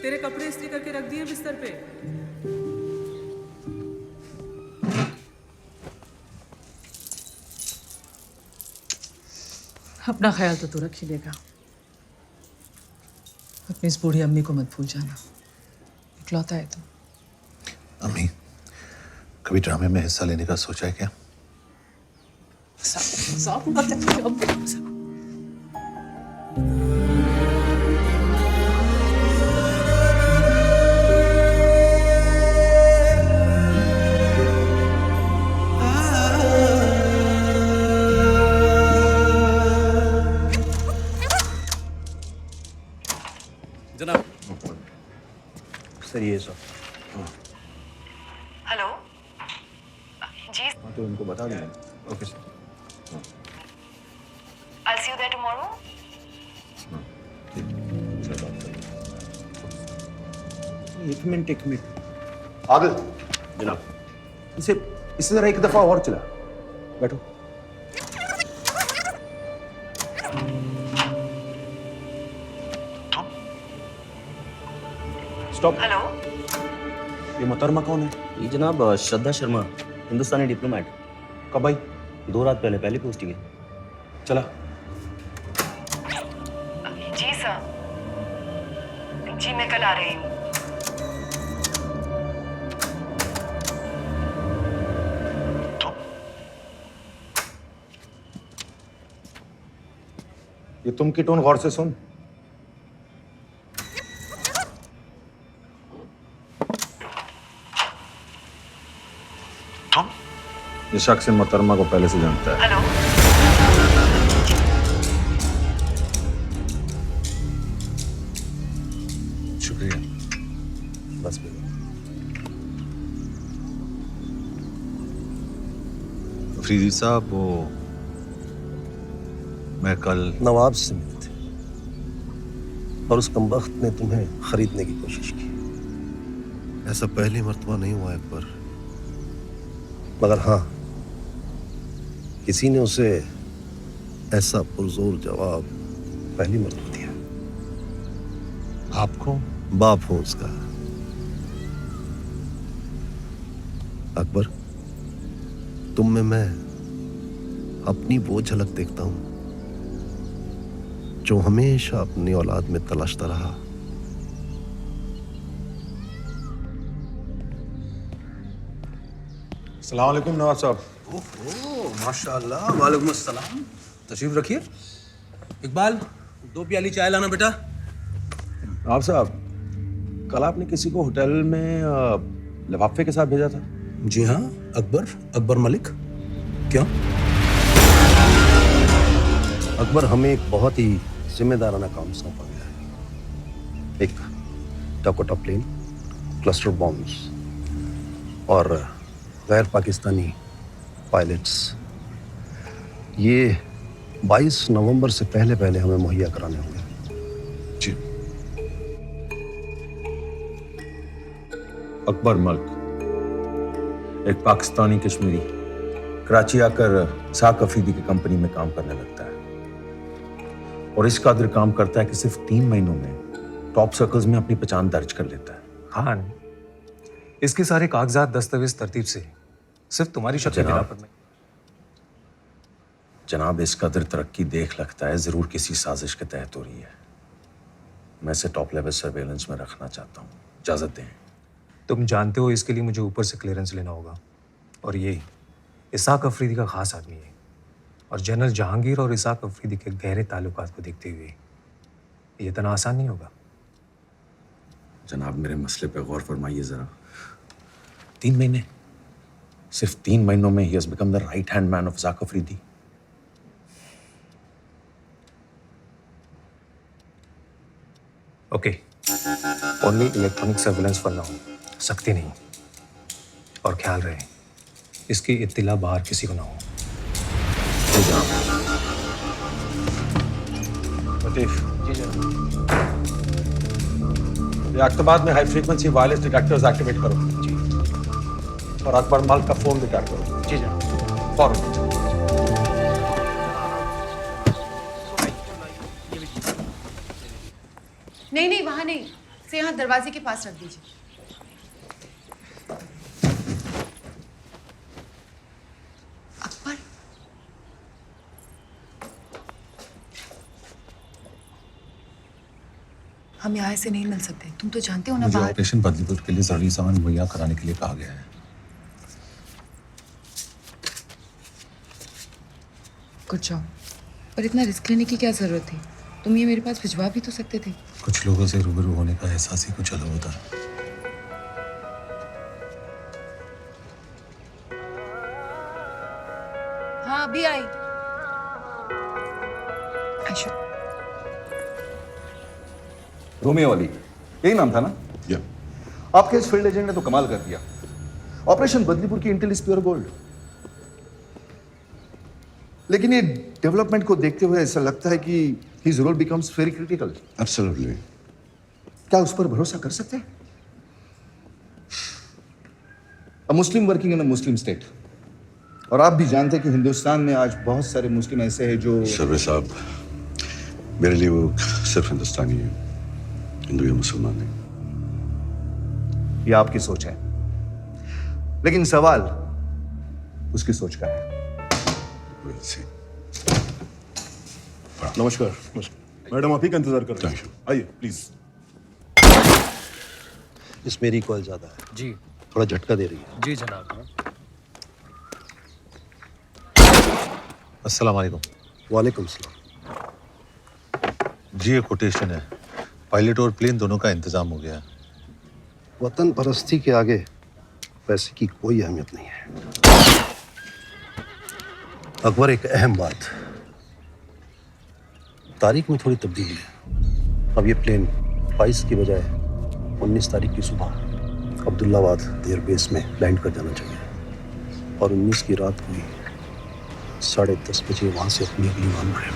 तेरे कपड़े इस्त्री करके रख दिए बिस्तर पे। अपना ख्याल तो तू रख ही लेगा। अपनी इस बूढ़ी अम्मी को मत भूल जाना। इकलौता है तू। अम्मी, कभी ड्रामे में हिस्सा लेने का सोचा है क्या? जनाब सर, ये सब हेलो जी। तो उनको बता दें। Okay sir. I'll see you there tomorrow। एक मिनट आदिल जनाब, इसे जरा एक दफा और चला। बैठो। स्टॉप। हेलो ये मोहतरमा कौन है? ये जनाब श्रद्धा शर्मा, हिंदुस्तानी डिप्लोमेट। कब आई? 2 रात पहले, पहली पोस्टिंग है। चला। जी सर, जी मैं कल आ रही हूँ। ये तुम की टोन गौर से सुन। ये शख्स मोहतरमा को पहले से जानता है। शुक्रिया। बस अफरीदी साहब, वो मैं कल नवाब से मिले थे और उस कमबख्त ने तुम्हें खरीदने की कोशिश की। ऐसा पहली मर्तबा नहीं हुआ अकबर, मगर हाँ, किसी ने उसे ऐसा पुरजोर जवाब पहली मर्तबा दिया। आपको? बाप हो उसका। अकबर, तुम में मैं अपनी वो झलक देखता हूं जो हमेशा अपनी औलाद में तलाशता रहा। अस्सलाम वालेकुम नवाब साहब। ओहो माशाल्लाह, वालेकुम अस्सलाम। तशरीफ रखिए। इकबाल, 2 प्याली चाय लाना बेटा। नवाब साहब, कल आपने किसी को होटल में लिफाफे के साथ भेजा था। जी हाँ, अकबर मलिक। क्यों? अकबर, हमें एक बहुत ही जिम्मेदाराना काम सौंपा गया है। एक डकोटा प्लेन, क्लस्टर बॉम्ब्स और गैर पाकिस्तानी पायलट्स, ये 22 नवंबर से पहले पहले हमें मुहैया कराने होंगे। जी। अकबर मलिक, एक पाकिस्तानी कश्मीरी, कराची आकर साक अफरीदी की कंपनी में काम करने लगता है और इस कदर काम करता है कि सिर्फ 3 महीनों में टॉप सर्कल्स में अपनी पहचान दर्ज कर लेता है। खान, इसके सारे कागजात दस्तावेज तरतीब से सिर्फ तुम्हारी शक्ल के बिना पर नहीं। जनाब, इस कदर तरक्की देख लगता है जरूर किसी साजिश के तहत हो रही है। मैं इसे टॉप लेवल सर्वेलेंस में रखना चाहता हूँ। इजाजत दें। तुम जानते हो इसके लिए मुझे ऊपर से क्लियरेंस लेना होगा, और ये इसाक अफरीदी का खास आदमी है, और जनरल जहांगीर और इसाक अफरीदी के गहरे ताल्लुकात को देखते हुए ये इतना आसान नहीं होगा। जनाब, मेरे मसले पे गौर फरमाइए जरा। 3 महीने, सिर्फ 3 महीनों में ही has become the right hand man of Isaq Afridi. Okay, only electronic surveillance for now, सख्ती नहीं, और ख्याल रहे इसकी इत्तिला बाहर किसी को ना हो। लतीफ, जी जनाब। ये अख्तबाद में high frequency wireless detectors activate करो। जी। और अकबर मलिक का फोन भी ट्रैक करो। जी जनाब। फौरन। नहीं, वहां नहीं, से यहाँ दरवाजे के पास रख दीजिए। अकबर, हम यहाँ से नहीं मिल सकते, तुम तो जानते हो ना। मुझे बाहर ऑपरेशन बदलीपुर के लिए जरूरी सामान मुहैया कराने के लिए कहा गया है। कुछ जाओ, पर इतना रिस्क लेने की क्या जरूरत थी? तुम ये मेरे पास भिजवा भी तो सकते थे। कुछ लोगों से रूबरू होने का एहसास ही कुछ अलग होता है। हाँ, अभी आई। आशु, रोमियो अली, यही नाम था ना? या। आपके इस फील्ड एजेंट ने तो कमाल कर दिया। ऑपरेशन बदलीपुर की इंटेल इज प्योर गोल्ड। लेकिन ये डेवलपमेंट को देखते हुए ऐसा लगता है कि his role becomes very critical. Absolutely. क्या उस पर भरोसा कर सकते हैं? अ मुस्लिम working in a Muslim state, और आप भी जानते हैं कि हिंदुस्तान में आज बहुत सारे मुस्लिम ऐसे हैं जो सर्वे साहब, मेरे लिए वो सिर्फ हिंदुस्तानी है, हिंदू या मुसलमान नहीं। ये आपकी सोच है, लेकिन सवाल उसकी सोच का है। नमस्कार। मैडम, आप ही का इंतजार कर रहे हैं। आइए प्लीज। इसमें रिकॉइल ज्यादा है। जी। थोड़ा झटका दे रही है। जी जनाब। अस्सलाम वालेकुम। वालेकुम सलाम। जी ये कोटेशन है। पायलट और प्लेन दोनों का इंतजाम हो गया है। वतन परस्ती के आगे पैसे की कोई अहमियत नहीं है। अकबर, एक अहम बात, तारीख में थोड़ी तब्दीली है। अब ये प्लेन 22 की बजाय 19 तारीख की सुबह अब्दुल्लाबाद एयरबेस में लैंड कर जाना चाहिए और 19 की रात को 10:30 बजे वहां से अपनी अगली उड़ान भरें।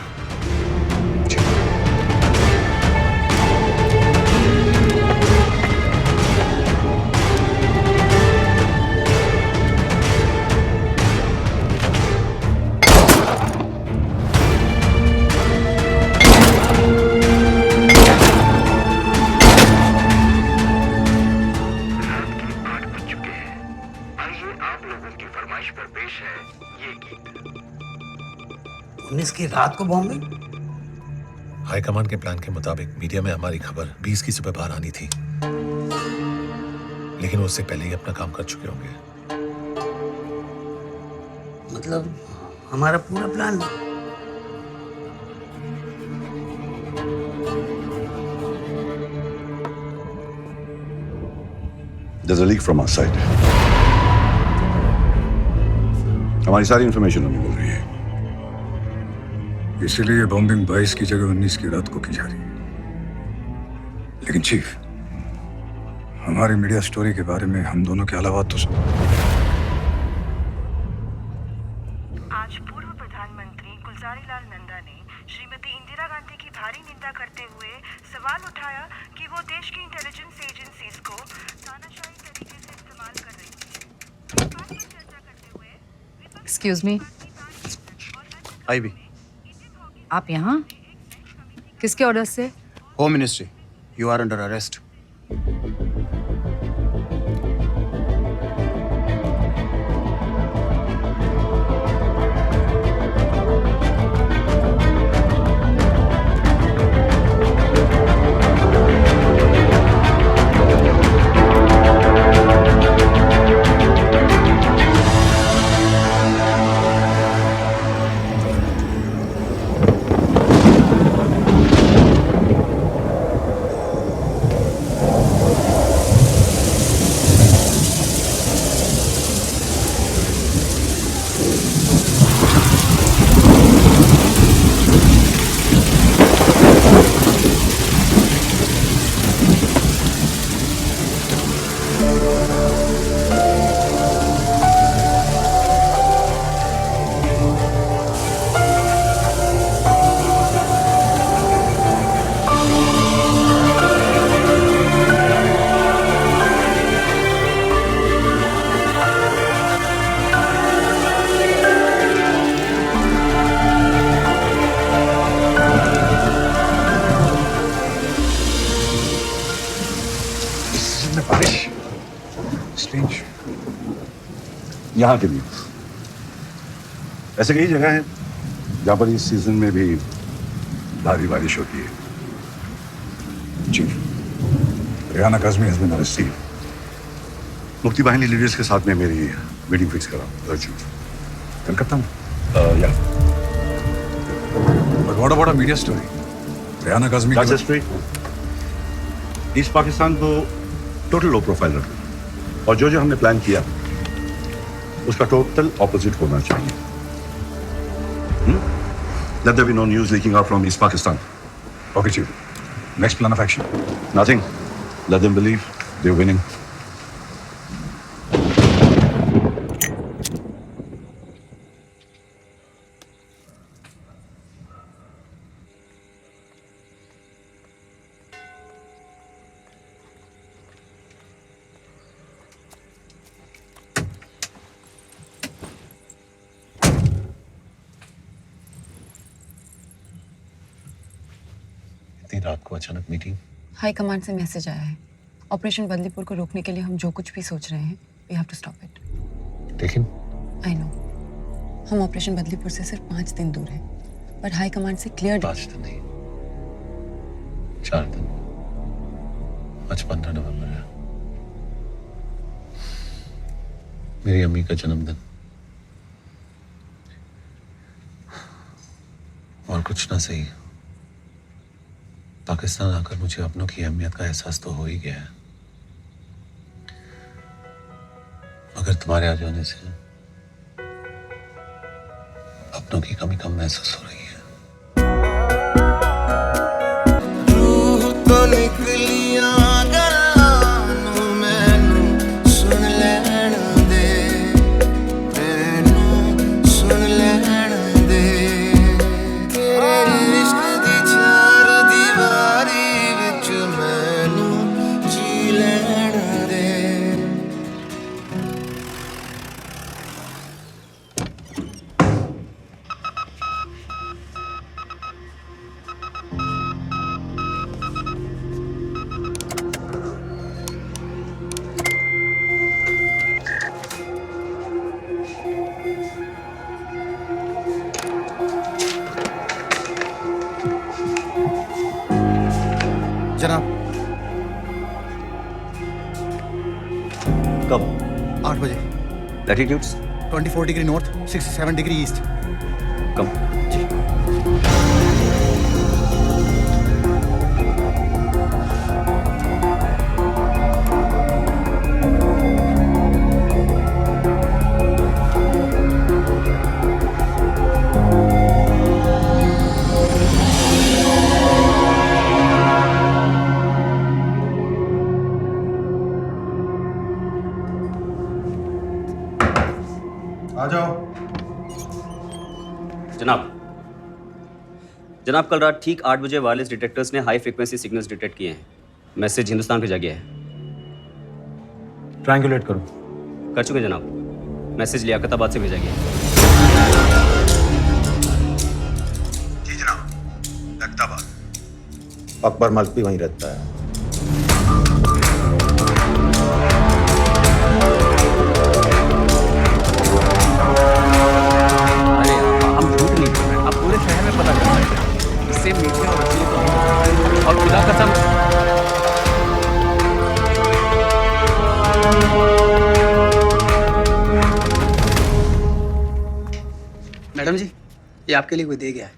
की रात को बॉम्बे। हाईकमान के प्लान के मुताबिक मीडिया में हमारी खबर 20 की सुबह बाहर आनी थी, लेकिन वो उससे पहले ही अपना काम कर चुके होंगे। मतलब हमारा पूरा plan There's a leak from our side. हमारी सारी इंफॉर्मेशन हमें मिल रही है। इसीलिए बॉम्बिंग 22 की जगह 19 की रात को की जा रही है। लेकिन चीफ, हमारी मीडिया स्टोरी के बारे में हम दोनों के अलावा तो सब। आज पूर्व प्रधानमंत्री गुलजारीलाल नंदा ने श्रीमती इंदिरा गांधी की भारी निंदा करते हुए सवाल उठाया कि वो देश की इंटेलिजेंस एजेंसीज को तानाशाही तरीके से इस्तेमाल कर रही है। Excuse me. आई भी। आप यहाँ किसके ऑर्डर से? Home ministry. You are under arrest. यहाँ के लिए ऐसे कई जगह हैं जहाँ पर इस सीजन में भी भारी बारिश होती है। Chief, Riyana Kazmi has been arrested। मुक्ति बाहिनी लीडर्स के साथ में मेरी मीटिंग फिक्स करा अर्जेंट। कलकत्ता में? या। But what about a media story? Riyana Kazmi That's a straight। East Pakistan को टोटल लो प्रोफाइल रखना और जो जो हमने प्लान किया उसका टोटल ऑपोजिट होना चाहिए। Let there be no news leaking out from East Pakistan. Okay, Chief. Next plan of action? Nothing. Let them believe they're winning. इतनी रात को अचानक मीटिंग? हाई कमांड से मैसेज आया है। ऑपरेशन बदलीपुर को रोकने के लिए हम जो कुछ भी सोच रहे हैं, we have to stop it. लेकिन आई नो, हम ऑपरेशन बदलीपुर से सिर्फ 5 दिन दूर हैं, पर हाई कमांड से क्लियर 5 दिन नहीं, 4 दिन। आज 15 नवंबर है, मेरी अम्मी का जन्मदिन। और कुछ ना सही, पाकिस्तान आकर मुझे अपनों की अहमियत का एहसास तो हो ही गया है, मगर तुम्हारे आ जाने से अपनों की कमी कम महसूस हो रही है। रूह तो निकलिया गलानू मैनू सुन लैण दे, मैनू सुन लैण दे, तेरे इश्क दी चार दीवारी विच मैनू जी लैण दे। जनाब, कब? 8 बजे। Latitudes? 24 degree north, 67 degree east. Come. आ जाओ। जनाब कल रात ठीक 8 बजे वायरलेस डिटेक्टर्स ने हाई फ्रीक्वेंसी सिग्नल्स डिटेक्ट किए हैं। मैसेज हिंदुस्तान भेजा गया है। ट्रायंगुलेट करो। कर चुके जनाब। मैसेज लियाकताबाद से भेजा गया है। जी जनाब, लखताबाद। अकबर मल्क भी वहीं रहता है। मीडिया और असली तो और खुदा कसम मैडम जी, ये आपके लिए कोई दे गया है।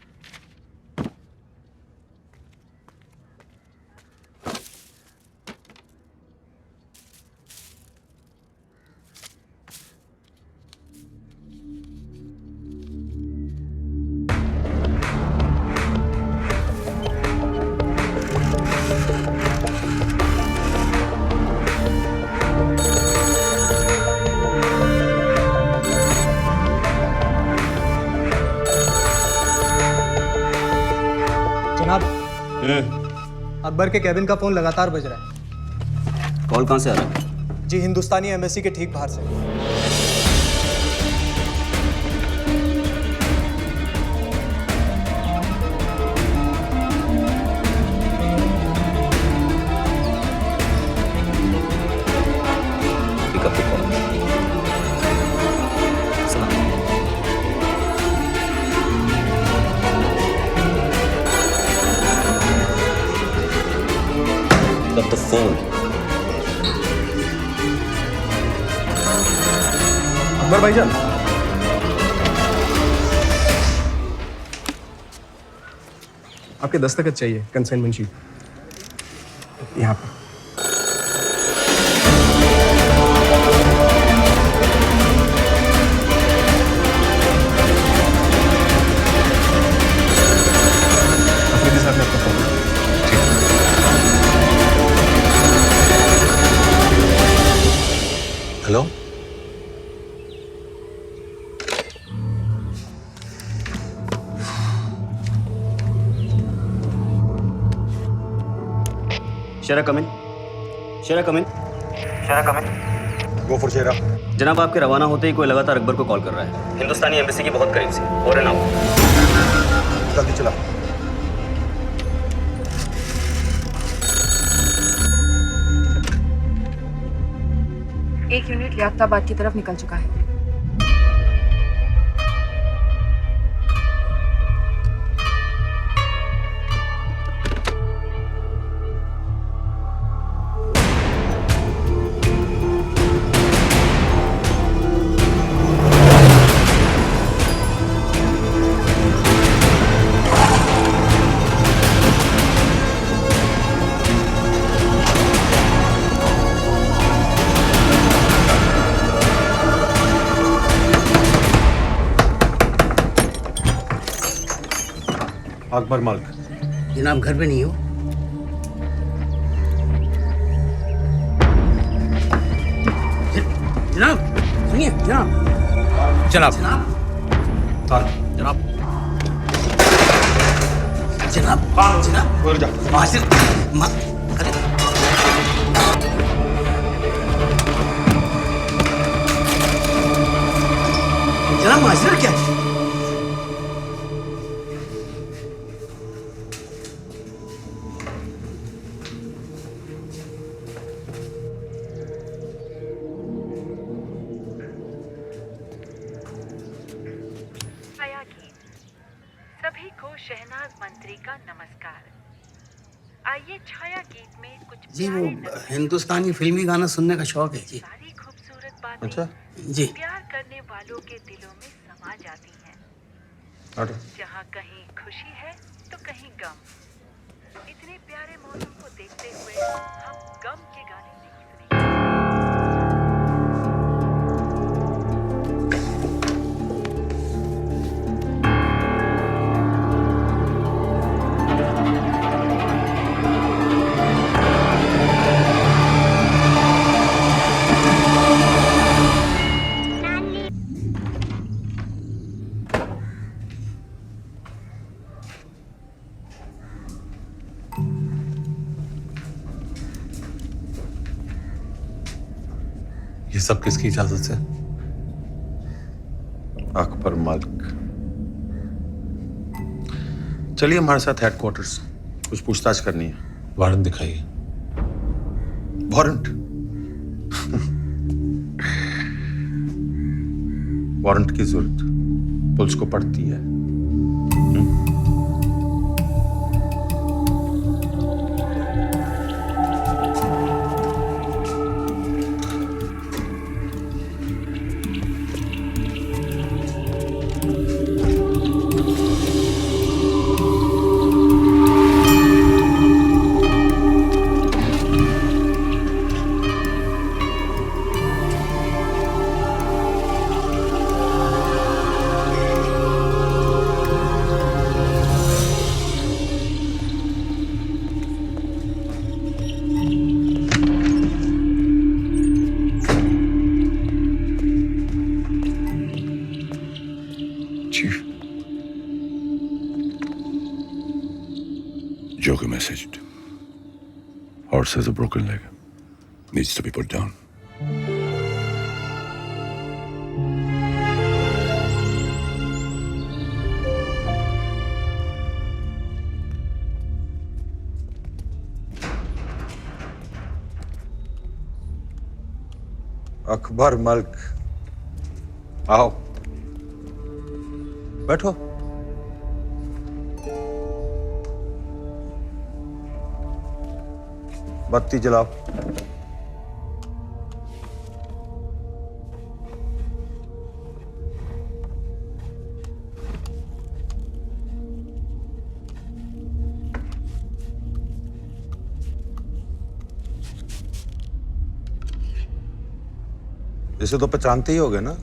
जनाब, अकबर के कैबिन का फोन लगातार बज रहा है। कॉल कहाँ से आ रहा है? जी, हिंदुस्तानी एम्बेसी के ठीक बाहर से। Pick up the call. The phone. Akbar भाईजान, आपके दस्तखत चाहिए, कंसाइनमेंट शीट यहाँ पर। अफरीदी साहब ने आपका phone. Hello, Shera come in. Shera come in. Shera come in. Go for Shera. जनाब, आपके रवाना होते ही कोई लगातार अकबर को कॉल कर रहा है। हिंदुस्तानी एम्बेसी के बहुत करीब से। और है ना, जल्दी चला। एक यूनिट लियाकताबाद की तरफ निकल चुका है। अकबर मलिक। जनाब घर पे नहीं हो? जनाब सुनिए जनाब। जनाब जनाब जनाब जनाब जनाब बोल जा। माजिर अरे जनाब माजिर क्या है? सभी को शहनाज मंत्री का नमस्कार। आइए छाया गीत में कुछ जी वो हिंदुस्तानी फिल्मी गाना सुनने का शौक है जी। खूबसूरत बातें अच्छा जी। प्यार करने वालों के दिलों में समा जाती हैं। हटो। जहाँ कहीं खुशी है तो कहीं गम। इतने प्यारे मौसम को देखते हुए हम गम के गाने नहीं सुनेंगे। ये सब किसकी इजाजत से? अकबर मलिक। चलिए हमारे साथ हेडक्वार्टर्स, कुछ पूछताछ करनी है। वारंट दिखाइए। वारंट? वारंट की जरूरत पुलिस को पड़ती है। Joker messaged. Horse has a broken leg. Needs to be put down. Akbar Malik, आओ बैठो। बत्ती जलाओ। इसे तो पहचानते ही होगे ना?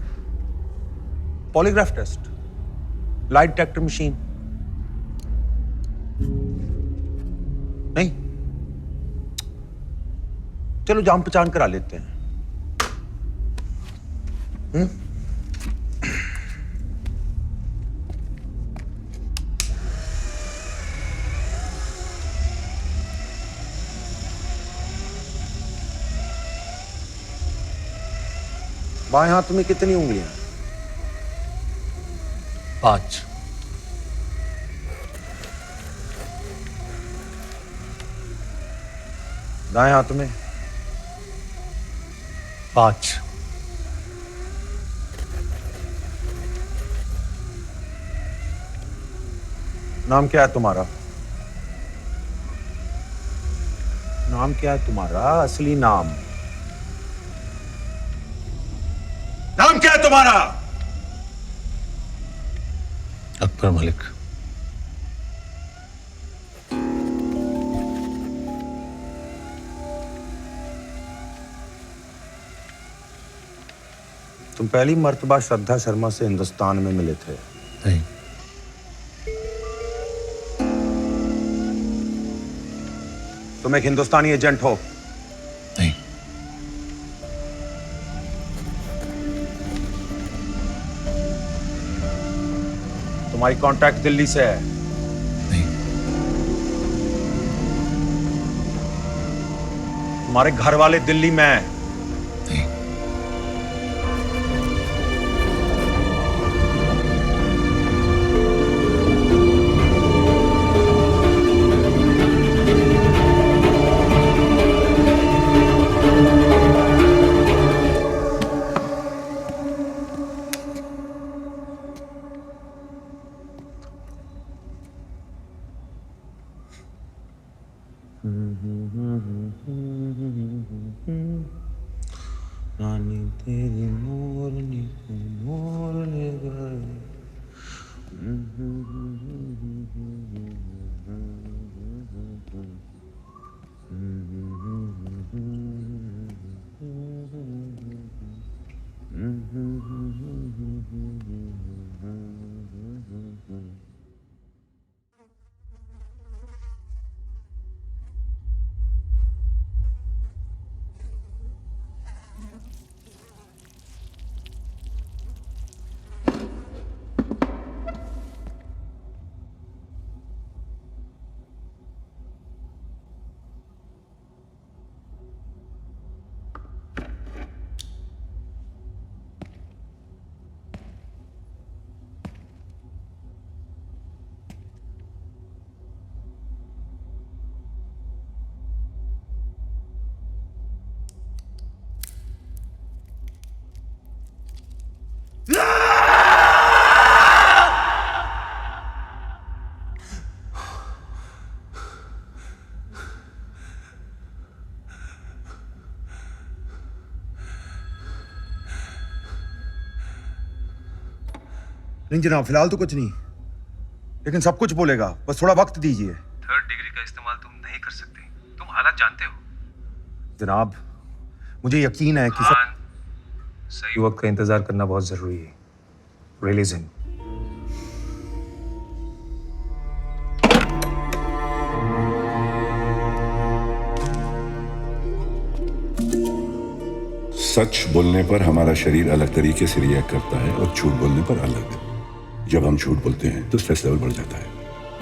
Polygraph test, lie detector machine. नहीं, चलो जान पहचान करा लेते हैं। बाएं हाथ में कितनी उंगलियां? 5। दाएं हाथ में? 5। नाम क्या है तुम्हारा? नाम क्या है तुम्हारा? असली नाम नाम क्या है तुम्हारा? अकबर मलिक। तुम पहली मर्तबा श्रद्धा शर्मा से हिंदुस्तान में मिले थे? नहीं। तुम एक हिंदुस्तानी एजेंट हो? नहीं। तुम्हारी कॉन्ट्रैक्ट दिल्ली से है? नहीं। तुम्हारे घर वाले दिल्ली में हैं? नहीं। रानी तेरी मोरनी को मोर ले गए। नहीं जनाब, फिलहाल तो कुछ नहीं, लेकिन सब कुछ बोलेगा, बस थोड़ा वक्त दीजिए। 3rd डिग्री का इस्तेमाल तुम नहीं कर सकते, तुम हालात जानते हो। जनाब, मुझे यकीन है कि सही वक्त का इंतजार करना बहुत जरूरी है। Release him. सच बोलने पर हमारा शरीर अलग तरीके से रिएक्ट करता है और झूठ बोलने पर अलग। जब हम झूठ बोलते हैं तो स्ट्रेस लेवल बढ़ जाता है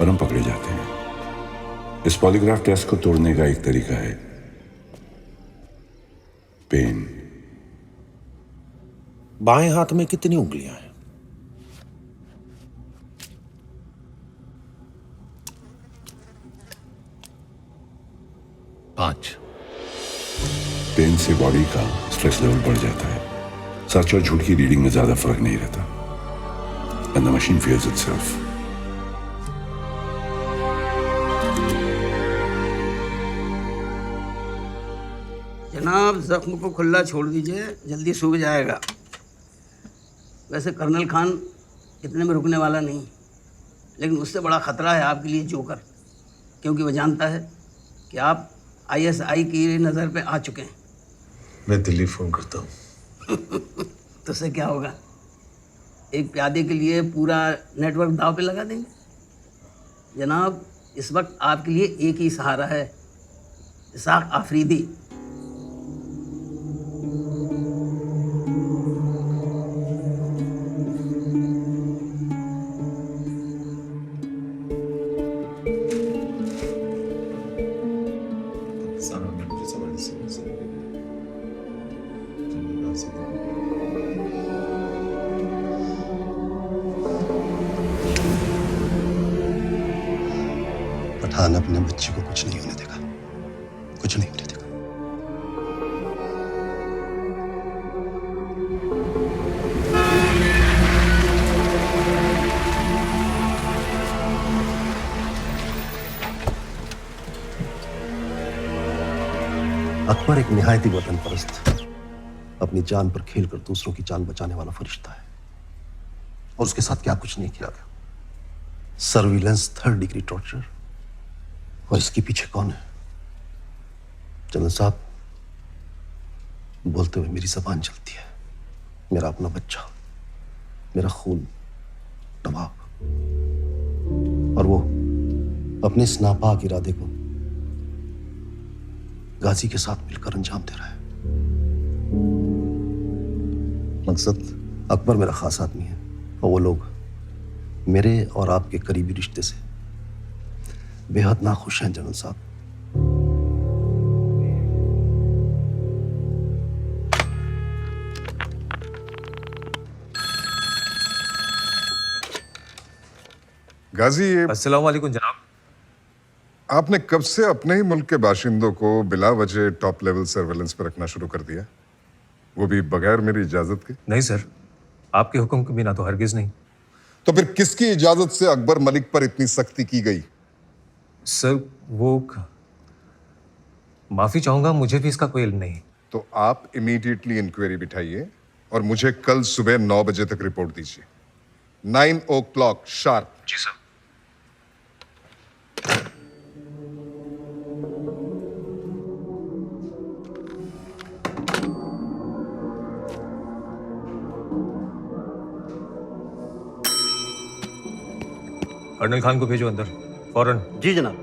और हम पकड़े जाते हैं। इस पॉलीग्राफ टेस्ट को तोड़ने का एक तरीका है पेन। बाएं हाथ में कितनी उंगलियां हैं? 5। पेन से बॉडी का स्ट्रेस लेवल बढ़ जाता है। सच और झूठ की रीडिंग में ज्यादा फर्क नहीं रहता। And the machine feels itself. जनाब, जख्म को खुला छोड़ दीजिए, जल्दी सूख जाएगा। वैसे कर्नल खान इतने में रुकने वाला नहीं, लेकिन उससे बड़ा खतरा है आपके लिए जोकर, क्योंकि वह जानता है कि आप ISI की नज़र पे आ चुके हैं। मैं दिल्ली फोन करता हूँ। तो उससे क्या होगा? एक प्यादे के लिए पूरा नेटवर्क दाव पे लगा देंगे। जनाब, इस वक्त आपके लिए एक ही सहारा है, इसाक आफरीदी। पठान अपने बच्चे को कुछ नहीं होने देगा, कुछ नहीं होने देगा। अकबर एक निहायती वतन परस्त, अपनी जान पर खेलकर दूसरों की जान बचाने वाला फरिश्ता है, और उसके साथ क्या कुछ नहीं किया गया। सर्विलेंस, 3rd डिग्री टॉर्चर, और इसके पीछे कौन है? जनरल साहब, बोलते हुए मेरी जबान चलती है। मेरा अपना बच्चा, मेरा खून, नवाब, और वो अपने इस नापाक इरादे को गाजी के साथ मिलकर अंजाम दे रहा है। मकसद, अकबर मेरा खास आदमी है और वो लोग मेरे और आपके करीबी रिश्ते से बेहद नाखुश हैं जनरल साहब। गाजी, ये अस्सलाम वालेकुम जनाब। आपने कब से अपने ही मुल्क के बाशिंदों को बिला वजह टॉप लेवल सर्वेलेंस पर रखना शुरू कर दिया, वो भी बगैर मेरी इजाजत के? नहीं सर, आपके हुक्म के बिना तो हरगिज नहीं। तो फिर किसकी इजाजत से अकबर मलिक पर इतनी सख्ती की गई? सर वो माफी चाहूंगा, मुझे भी इसका कोई इल्म नहीं। तो आप इमीडिएटली इंक्वायरी बिठाइए और मुझे कल सुबह 9 बजे तक रिपोर्ट दीजिए। 9 o'clock शार्प। जी सर। कर्नल खान को भेजो अंदर फौरन। जी जनाब।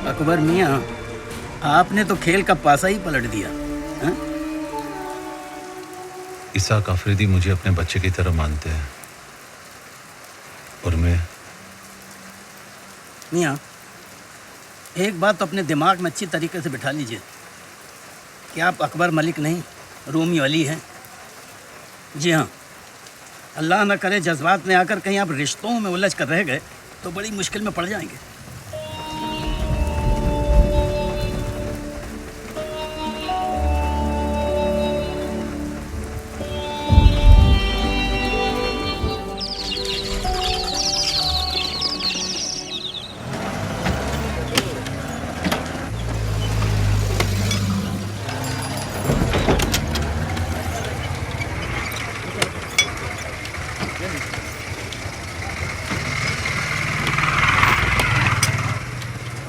अकबर मियाँ, आपने तो खेल का पासा ही पलट दिया। हा? इसाक अफरीदी मुझे अपने बच्चे की तरह मानते हैं और मैं। मियाँ, एक बात तो अपने दिमाग में अच्छी तरीके से बिठा लीजिए कि आप अकबर मलिक नहीं, रोमी अली हैं। जी हाँ, अल्लाह न करे जज्बात में आकर कहीं आप रिश्तों में उलझ कर रह गए तो बड़ी मुश्किल में पड़ जाएंगे।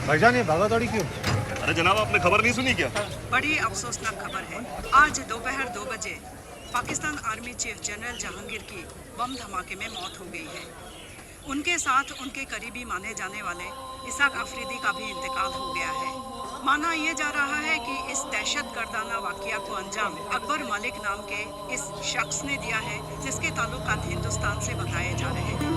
भाईजान, ये भागा दौड़ी क्यों? अरे जनाब, आपने खबर नहीं सुनी क्या? बड़ी अफसोसनाक खबर है। आज दोपहर 2 बजे Pakistan army chief general Jahangir की बम धमाके में मौत हो गई है। उनके साथ उनके करीबी माने जाने वाले इसाक अफरीदी का भी इंतकाल हो गया है। माना यह जा रहा है कि इस दहशत गर्दाना वाकया को अंजाम अकबर मलिक नाम के इस शख्स ने दिया है, जिसके ताल्लुकात हिंदुस्तान से बताए जा रहे हैं।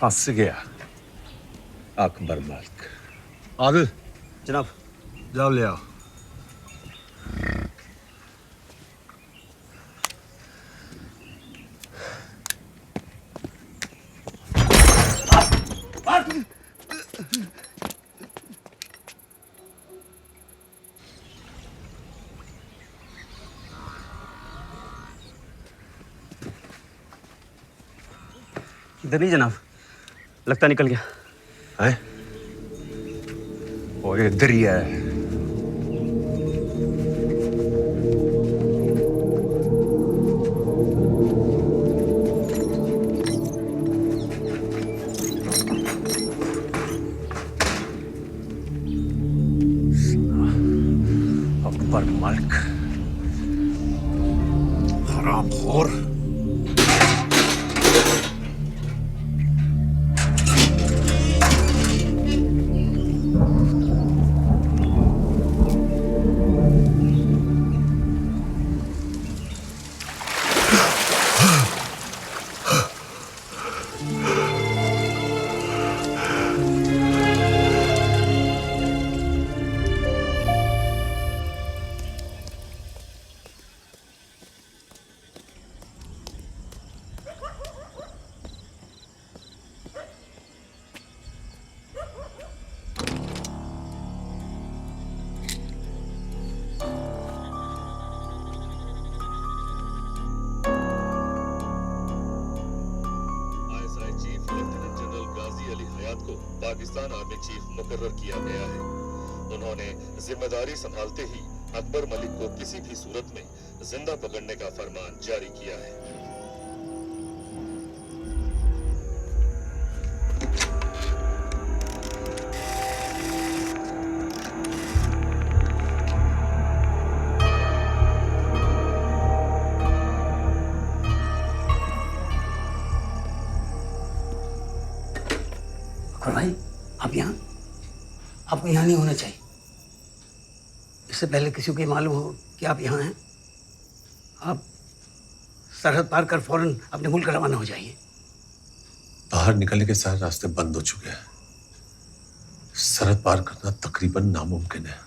फंस गया अकबर मलिक। आदिल, जनाब। जाओ ले आओ। इधर नहीं जनाब, लगता निकल गया है। वो इधर ही है। अकबर मलिक हरामखोर। पाकिस्तान आर्मी चीफ मुकर्रर किया गया है। उन्होंने जिम्मेदारी संभालते ही अकबर मलिक को किसी भी सूरत में जिंदा पकड़ने का फरमान जारी किया है। और भाई आप यहाँ, आपको यहाँ नहीं होना चाहिए। इससे पहले किसी को ये मालूम हो कि आप यहाँ हैं, आप सरहद पार कर फौरन अपने मुल्क रवाना हो जाइए। बाहर निकलने के सारे रास्ते बंद हो चुके हैं। सरहद पार करना तकरीबन नामुमकिन है।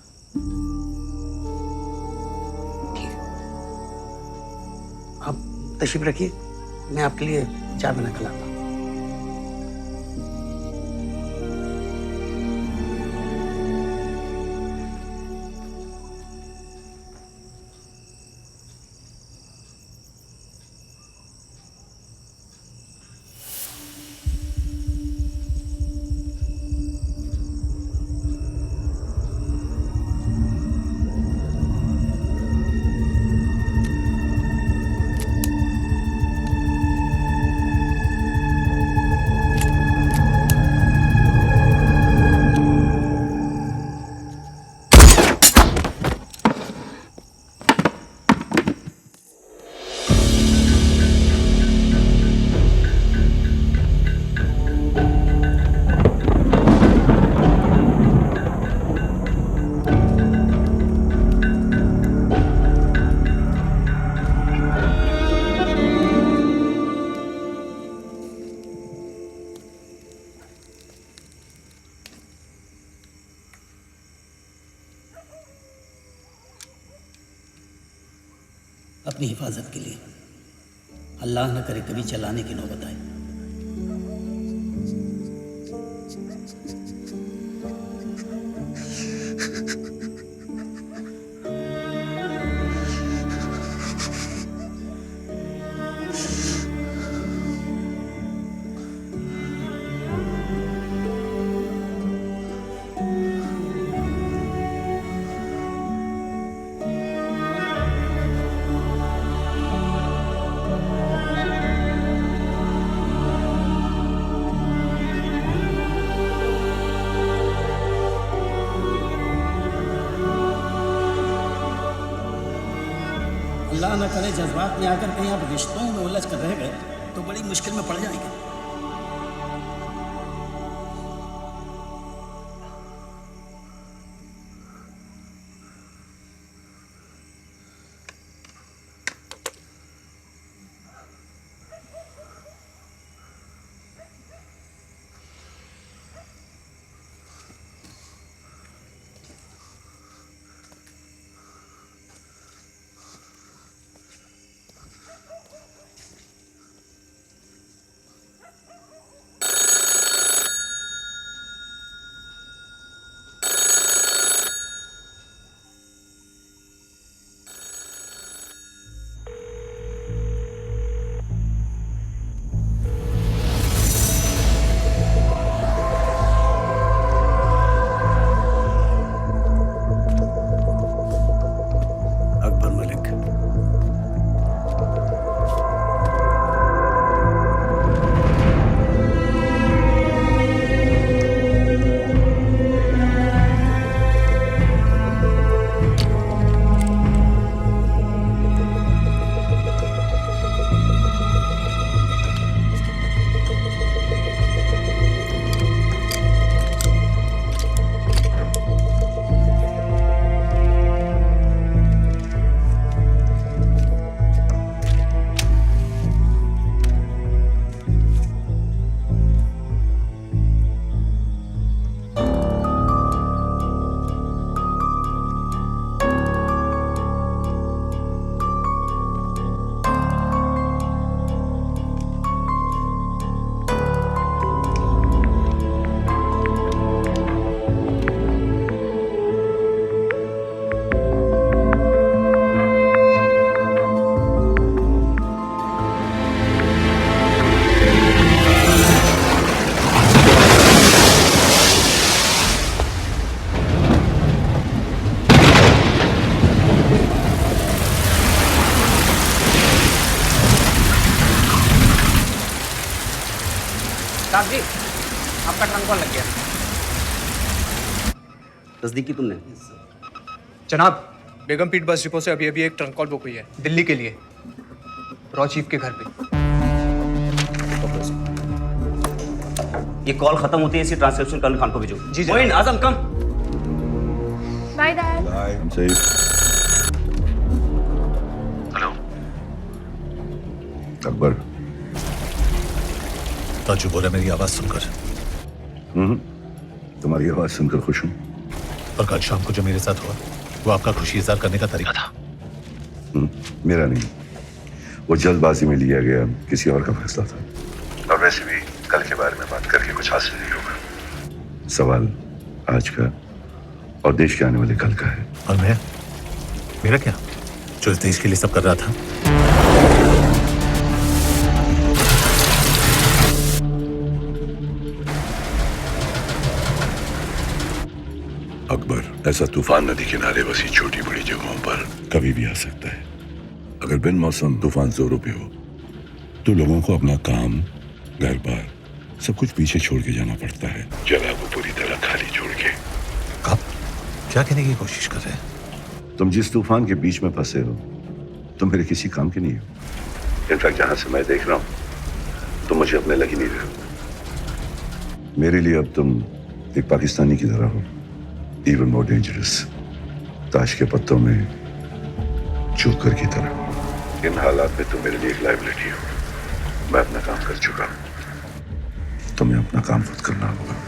आप तशरीफ रखिए, मैं आपके लिए चाय बना कर लाता हूँ। अपनी हिफाजत के लिए अल्लाह न करे कभी चलाने की नौबत आए। अल्लाह न करे जज्बात में आकर कहीं आप रिश्तों में उलझ कर रह गए तो बड़ी मुश्किल में पड़ जाएंगे। साहब जी, आपका ट्रंक कॉल लग गया। तस्दीक की तुमने? जनाब, बेगम पीट बस डिपो से अभी अभी एक ट्रंक कॉल बुक हुई है दिल्ली के लिए, रॉ चीफ के घर पे। ये कॉल खत्म होती है, इसी ट्रांसक्रिप्शन कर्नल खान को भेजो। जी Moin, Azam come. Bye dad. I'm safe. Akbar. Taju बोला मेरी आवाज सुनकर। तुम्हारी आवाज सुनकर खुश हूँ। और कल शाम को जो मेरे साथ हुआ वो आपका खुशी इजहार करने का तरीका था। मेरा नहीं, वो जल्दबाजी में लिया गया किसी और का फैसला था। और वैसे भी कल के बारे में बात करके कुछ हासिल नहीं होगा। सवाल आज का और देश के आने वाले कल का है। और मैं, मेरा क्या, जो इस देश के लिए सब कर रहा था। अकबर, ऐसा तूफान नदी किनारे बसी छोटी बड़ी जगहों पर कभी भी आ सकता है। अगर बिन मौसम तूफान जोरों पे हो तो लोगों को अपना काम, घर बार सब कुछ पीछे छोड़ के जाना पड़ता है, जगह को पूरी तरह खाली छोड़ के। आप क्या कहने की कोशिश कर रहे हैं? तुम जिस तूफान के बीच में फंसे हो तुम मेरे किसी काम के नहीं हो। इनफैक्ट जहां से मैं देख रहा हूं तुम मुझे अपने लग ही नहीं रहे हो। मेरे लिए अब तुम एक पाकिस्तानी की तरह हो, even more dangerous, ताश के पत्तों में जोकर की तरह। इन हालात में तुम मेरे लिए एक लायबिलिटी हो। मैं अपना काम कर चुका हूं, तुम्हें अपना काम खुद करना होगा।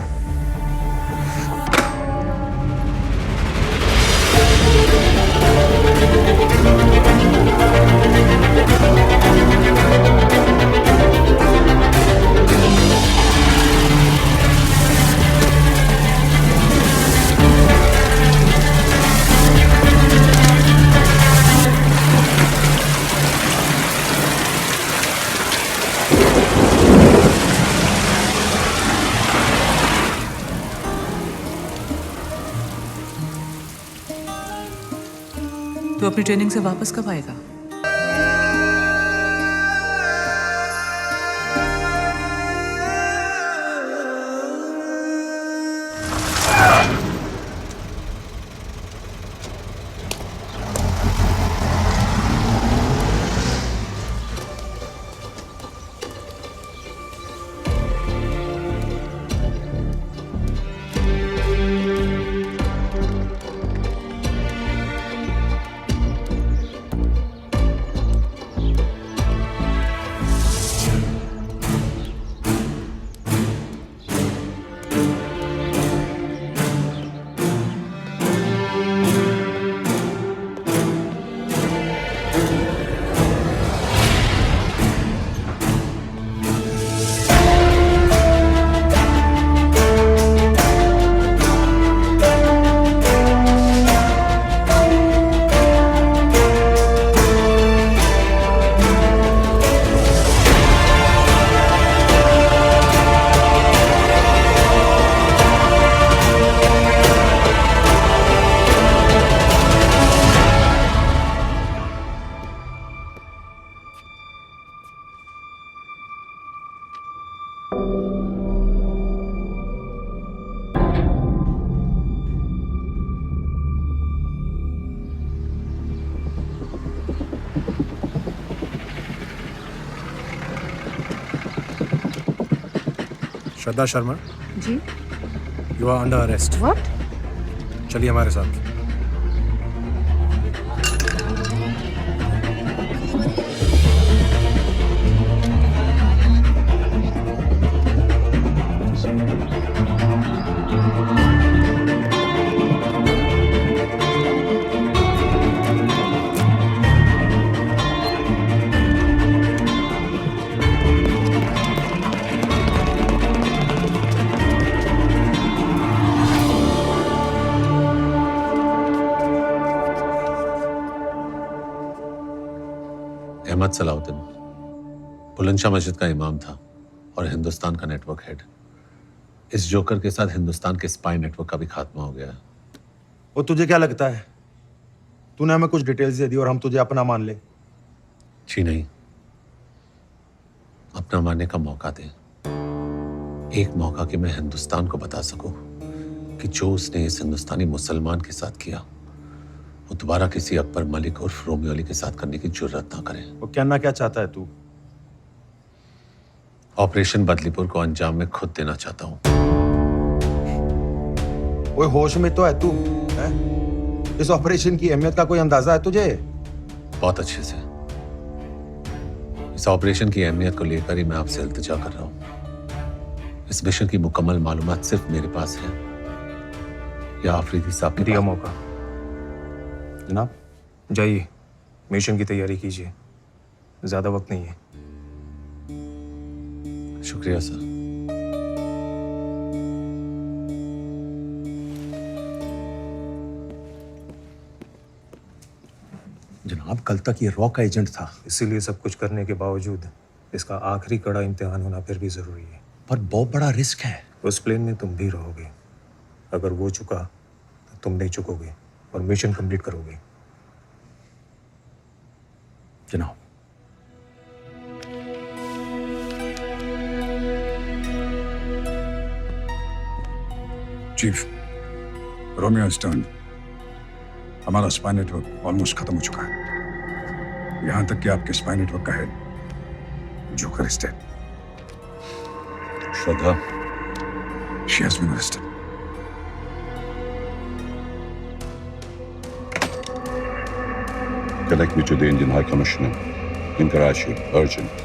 तो अपनी ट्रेनिंग से वापस कब आएगा? श्रद्धा शर्मा, जी। You are under arrest. What? चलिए हमारे साथ। अहमद सलाउद्दीन बुलंदशाह मस्जिद का इमाम था और हिंदुस्तान का नेटवर्क हेड। इस जोकर के साथ हिंदुस्तान के स्पाई नेटवर्क का भी खात्मा हो गया। वो तुझे क्या लगता है, तूने हमें कुछ डिटेल्स दे दी और हम तुझे अपना मान ले? जी नहीं, अपना मानने का मौका दे। एक मौका कि मैं हिंदुस्तान को बता सकूं कि जो उसने इस हिंदुस्तानी मुसलमान के साथ किया वो दोबारा किसी अकबर मलिक और रोमियो अली के साथ करने की जुर्रत ना करे। वो कहना क्या चाहता है तू? ऑपरेशन बदलीपुर को अंजाम में खुद देना चाहता हूं। ओए होश में तो है तू? है? इस ऑपरेशन की अहमियत का कोई अंदाजा है तुझे? बहुत अच्छे से। इस ऑपरेशन की अहमियत को लेकर ही मैं आपसे इल्तिजा कर रहा हूं। इस मिशन की मुकम्मल मालूमात सिर्फ मेरे पास है या आफरीदी साहब दिया मौका। जनाब जाइए, मिशन की तैयारी कीजिए, ज्यादा वक्त नहीं है। शुक्रिया सर। जनाब कल तक ये रॉ का एजेंट था। इसीलिए सब कुछ करने के बावजूद इसका आखिरी कड़ा इम्तिहान होना फिर भी जरूरी है। पर बहुत बड़ा रिस्क है। उस प्लेन में तुम भी रहोगे। अगर वो चुका तो तुम नहीं चुकोगे और मिशन कंप्लीट करोगे। जनाब चीफ, रोमियो स्टर्न, हमारा स्पाई नेटवर्क ऑलमोस्ट खत्म हो चुका है। यहां तक कि आपके स्पाई नेटवर्क का head Joker is dead. Shraddha, she has been arrested. connect me to the Indian High Commissioner in Karachi, urgent.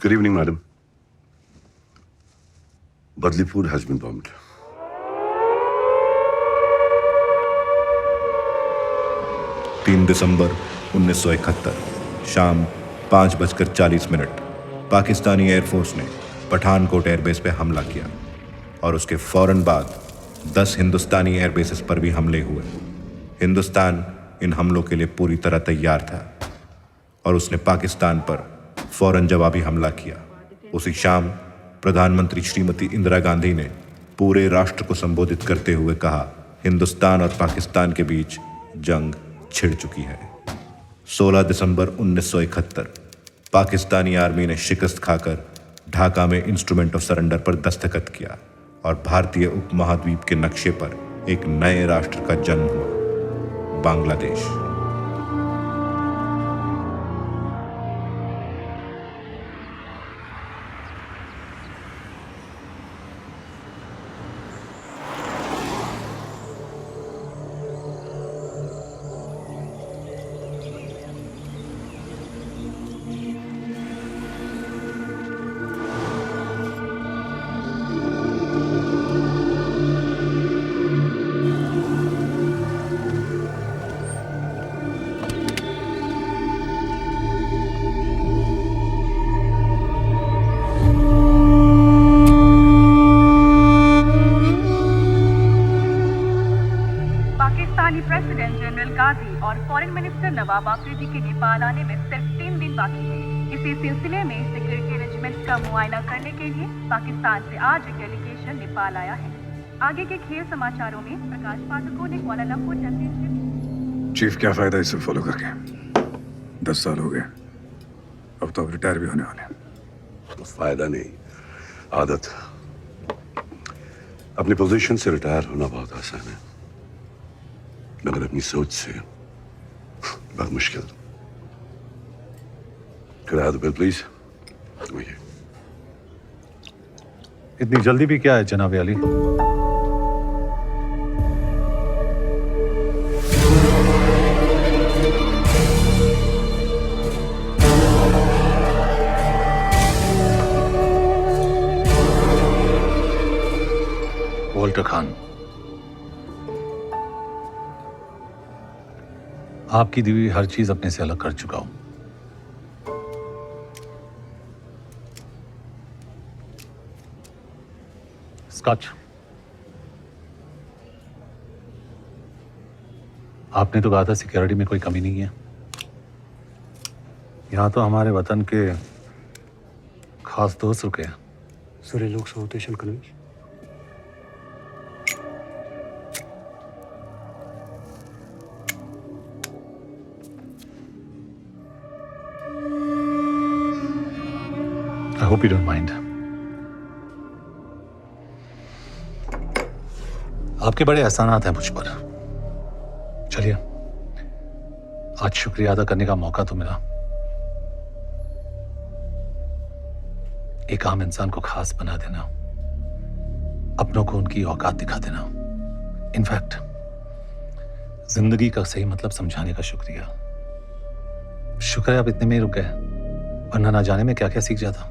Good evening, madam. Badlipur has been bombed. December 1971 शाम 5:40 पाकिस्तानी एयरफोर्स ने पठानकोट एयरबेस पे हमला किया और उसके फौरन बाद 10 हिंदुस्तानी एयरबेसेस पर भी हमले हुए। हिंदुस्तान इन हमलों के लिए पूरी तरह तैयार था और उसने पाकिस्तान पर फौरन जवाबी हमला किया। उसी शाम प्रधानमंत्री श्रीमती इंदिरा गांधी ने पूरे राष्ट्र को संबोधित करते हुए कहा, हिंदुस्तान और पाकिस्तान के बीच जंग छिड़ चुकी है। 16 दिसंबर 1971 पाकिस्तानी आर्मी ने शिकस्त खाकर ढाका में इंस्ट्रूमेंट ऑफ सरेंडर पर दस्तखत किया और भारतीय उपमहाद्वीप के नक्शे पर एक नए राष्ट्र का जन्म हुआ, बांग्लादेश। पाकिस्तानी प्रेसिडेंट जनरल गाजी और फॉरेन मिनिस्टर नवाब आफरीदी के नेपाल आने में सिर्फ 3 दिन बाकी है। इसी सिलसिले में सिक्योरिटी अरेंजमेंट्स का मुआयना करने के लिए पाकिस्तान से आज एक डेलीगेशन नेपाल आया है। आगे के खेल समाचारों में प्रकाश पाठकों ने कुआलालंपुर चैंपियनशिप। चीफ, क्या फायदा इसे फॉलो करके? 10 साल हो गए, अब तो रिटायर भी होने वाले। फायदा नहीं, आदत। अपनी पोजीशन से रिटायर होना बहुत आसान है, मगर अपनी सोच से बहुत मुश्किल। Could I have the bill, please? इतनी जल्दी भी क्या है जनाब अली? वॉल्टर खान, आपकी दी हुई हर चीज अपने से अलग कर चुका हूं। स्कॉच, आपने तो कहा था सिक्योरिटी में कोई कमी नहीं है। यहां तो हमारे वतन के खास दोस्त रुके हैं। सुरेलोक south college. I hope you don't mind. आपके बड़े एहसानात हैं मुझ पर। चलिए, आज शुक्रिया अदा करने का मौका तो मिला। एक आम इंसान को खास बना देना, अपनों को उनकी औकात दिखा देना, इनफैक्ट जिंदगी का सही मतलब समझाने का शुक्रिया। शुक्र है आप इतने में ही रुक गए, वरना ना जाने में क्या क्या सीख जाता।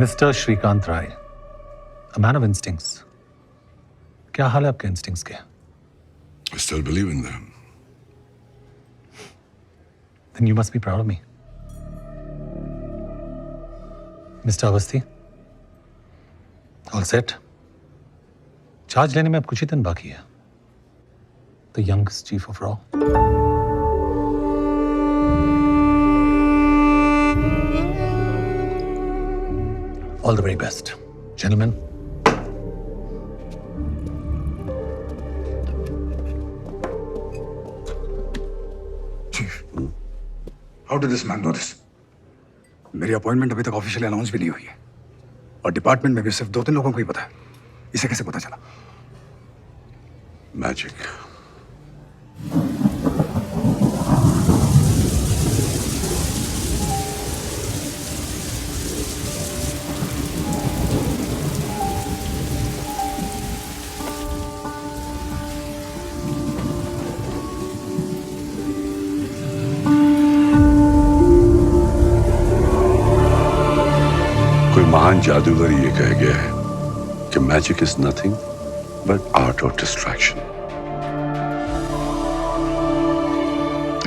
Mister Shrikant Rai, a man of instincts. क्या हाल है आपके इंस्टिंक्ट्स के? I still believe in them. Then you must be proud of me. Mister Awasthi, all set? Charge लेने में अब कुछ ही दिन बाकी है। The youngest chief of RAW. All the very best, gentlemen. Chief, how did this man know this? मेरी appointment अभी तक ऑफिशियली अनाउंस भी नहीं हुई है और डिपार्टमेंट में भी सिर्फ 2-3 लोगों को ही पता है। इसे कैसे पता चला? मैजिक। कोई महान जादूगर ये कह गया है कि magic is nothing but art of distraction.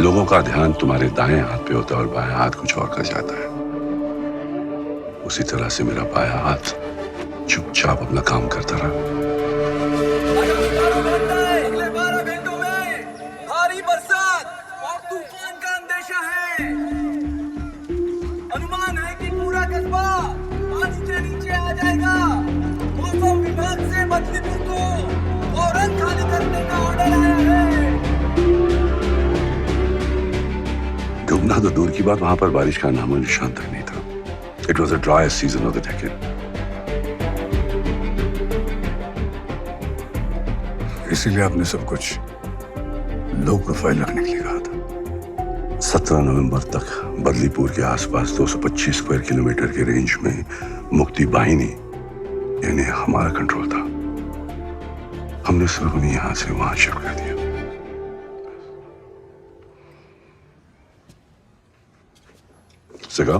लोगों का ध्यान तुम्हारे दाएं हाथ पे होता है और बाएं हाथ कुछ और कर जाता है। उसी तरह से मेरा बायां हाथ चुपचाप अपना काम करता रहा। अगले 12 घंटों में भारी बरसात और तूफान का अंदेशा है। अनुमान है कि पूरा कस्बा पानी के नीचे आ जाएगा। मौसम विभाग से बदलीपुर को फौरन खाली करने का ऑर्डर आया है। डूबना तो दूर की बात, वहां पर बारिश का नामो निशान तक नहीं था। It was the driest season of the decade. इसीलिए आपने सब कुछ लो प्रोफाइल रखने के लिए कहा था। 17 नवंबर तक बदलीपुर के आसपास 225 स्क्वायर किलोमीटर के रेंज में मुक्ति बाहिनी यानी हमारा कंट्रोल था। हमने सिर्फ उन्हें यहां से वहां शिफ्ट कर दिया। सिगा?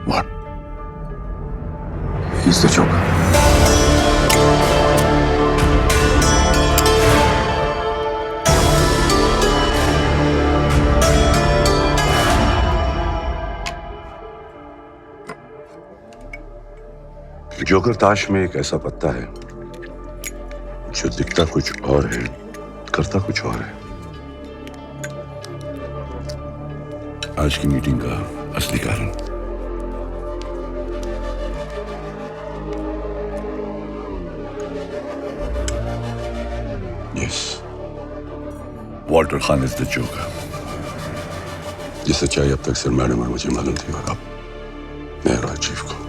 What? He's the Joker. Joker ताश में एक ऐसा पत्ता है जो दिखता कुछ और है, करता कुछ और है। आज की मीटिंग का असली कारण yes, Walter Khan is the joker. ये सच्चाई अब तक सिर्फ मैडम और मुझे मालूम थी और अब मेयर और चीफ को।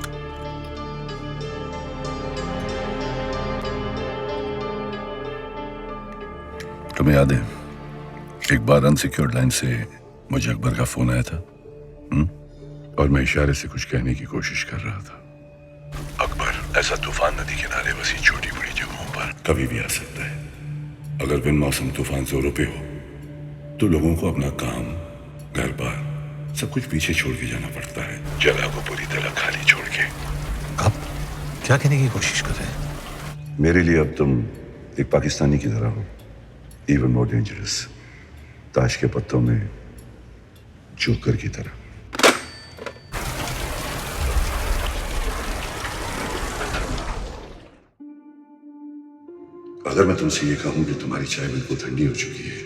तुम्हें याद है एक बार अनसिक्योर्ड लाइन से मुझे अकबर का फोन आया था और मैं इशारे से कुछ कहने की कोशिश कर रहा था। अकबर ऐसा तूफान नदी किनारे बसी छोटी बड़ी जगहों पर कभी भी आ सकता है। अगर बिन मौसम तूफान जोरों पे हो तो लोगों को अपना काम, घर बार सब कुछ पीछे छोड़ के जाना पड़ता है, जगह को पूरी तरह खाली छोड़ के। आप क्या कहने की कोशिश कर रहे हैं? मेरे लिए अब तुम एक पाकिस्तानी की तरह हो, even more dangerous, ताश के पत्तों में जोकर की तरह। अगर मैं तुमसे ये कहूं कि तुम्हारी चाय बिल्कुल ठंडी हो चुकी है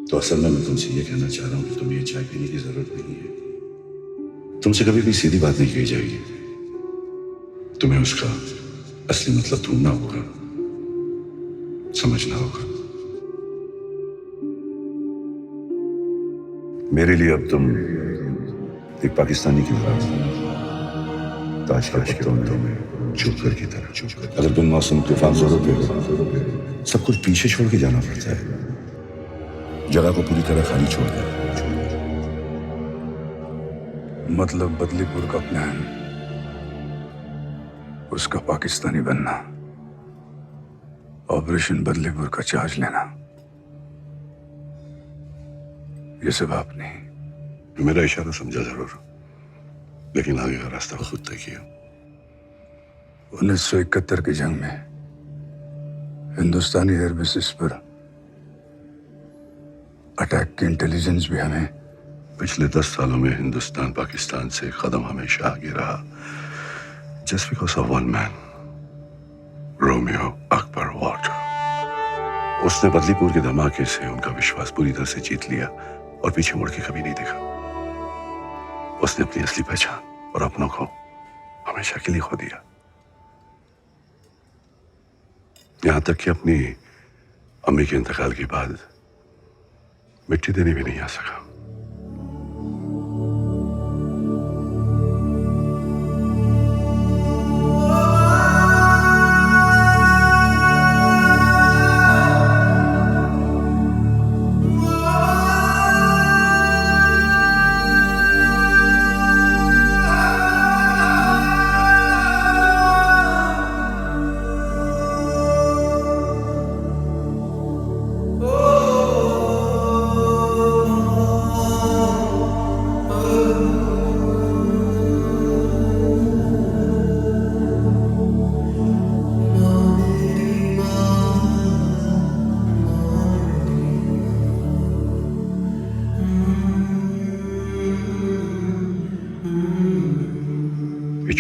तो असल में मैं तुमसे ये कहना चाह रहा हूं कि तुम्हें ये चाय पीने की जरूरत नहीं है। तुमसे कभी भी सीधी बात नहीं कही जाएगी, तुम्हें उसका असली मतलब ढूंढना होगा, समझना होगा। मेरे लिए अब तुम एक पाकिस्तानी की तरह, ताश के पत्तों में जोकर की तरह। अगर बिन मौसम तूफान जोरों पे हो सब कुछ पीछे छोड़ के जाना पड़ता है, जगह को पूरी तरह खाली छोड़ देना। मतलब बदलीपुर का प्लान, उसका पाकिस्तानी बनना, ऑपरेशन बदलीपुर का चार्ज लेना, ये सब आपने। मेरा इशारा समझा जरूर, लेकिन आगे का रास्ता खुद तय किया। 1971 की जंग में हिंदुस्तानी एयर बेसिस पर अटैक की इंटेलिजेंस भी हमें। पिछले 10 सालों में हिंदुस्तान पाकिस्तान से कदम हमेशा आगे रहा, just because of one man, Romeo Akbar Walter. उसने बदलीपुर के धमाके से उनका विश्वास पूरी तरह से जीत लिया और पीछे मुड़ के कभी नहीं देखा। उसने अपनी असली पहचान और अपनों को हमेशा के लिए खो दिया, यहां तक कि अपनी अम्मी के इंतकाल के बाद मिट्टी देने भी नहीं आ सका।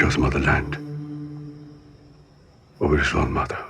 India's motherland over his own mother.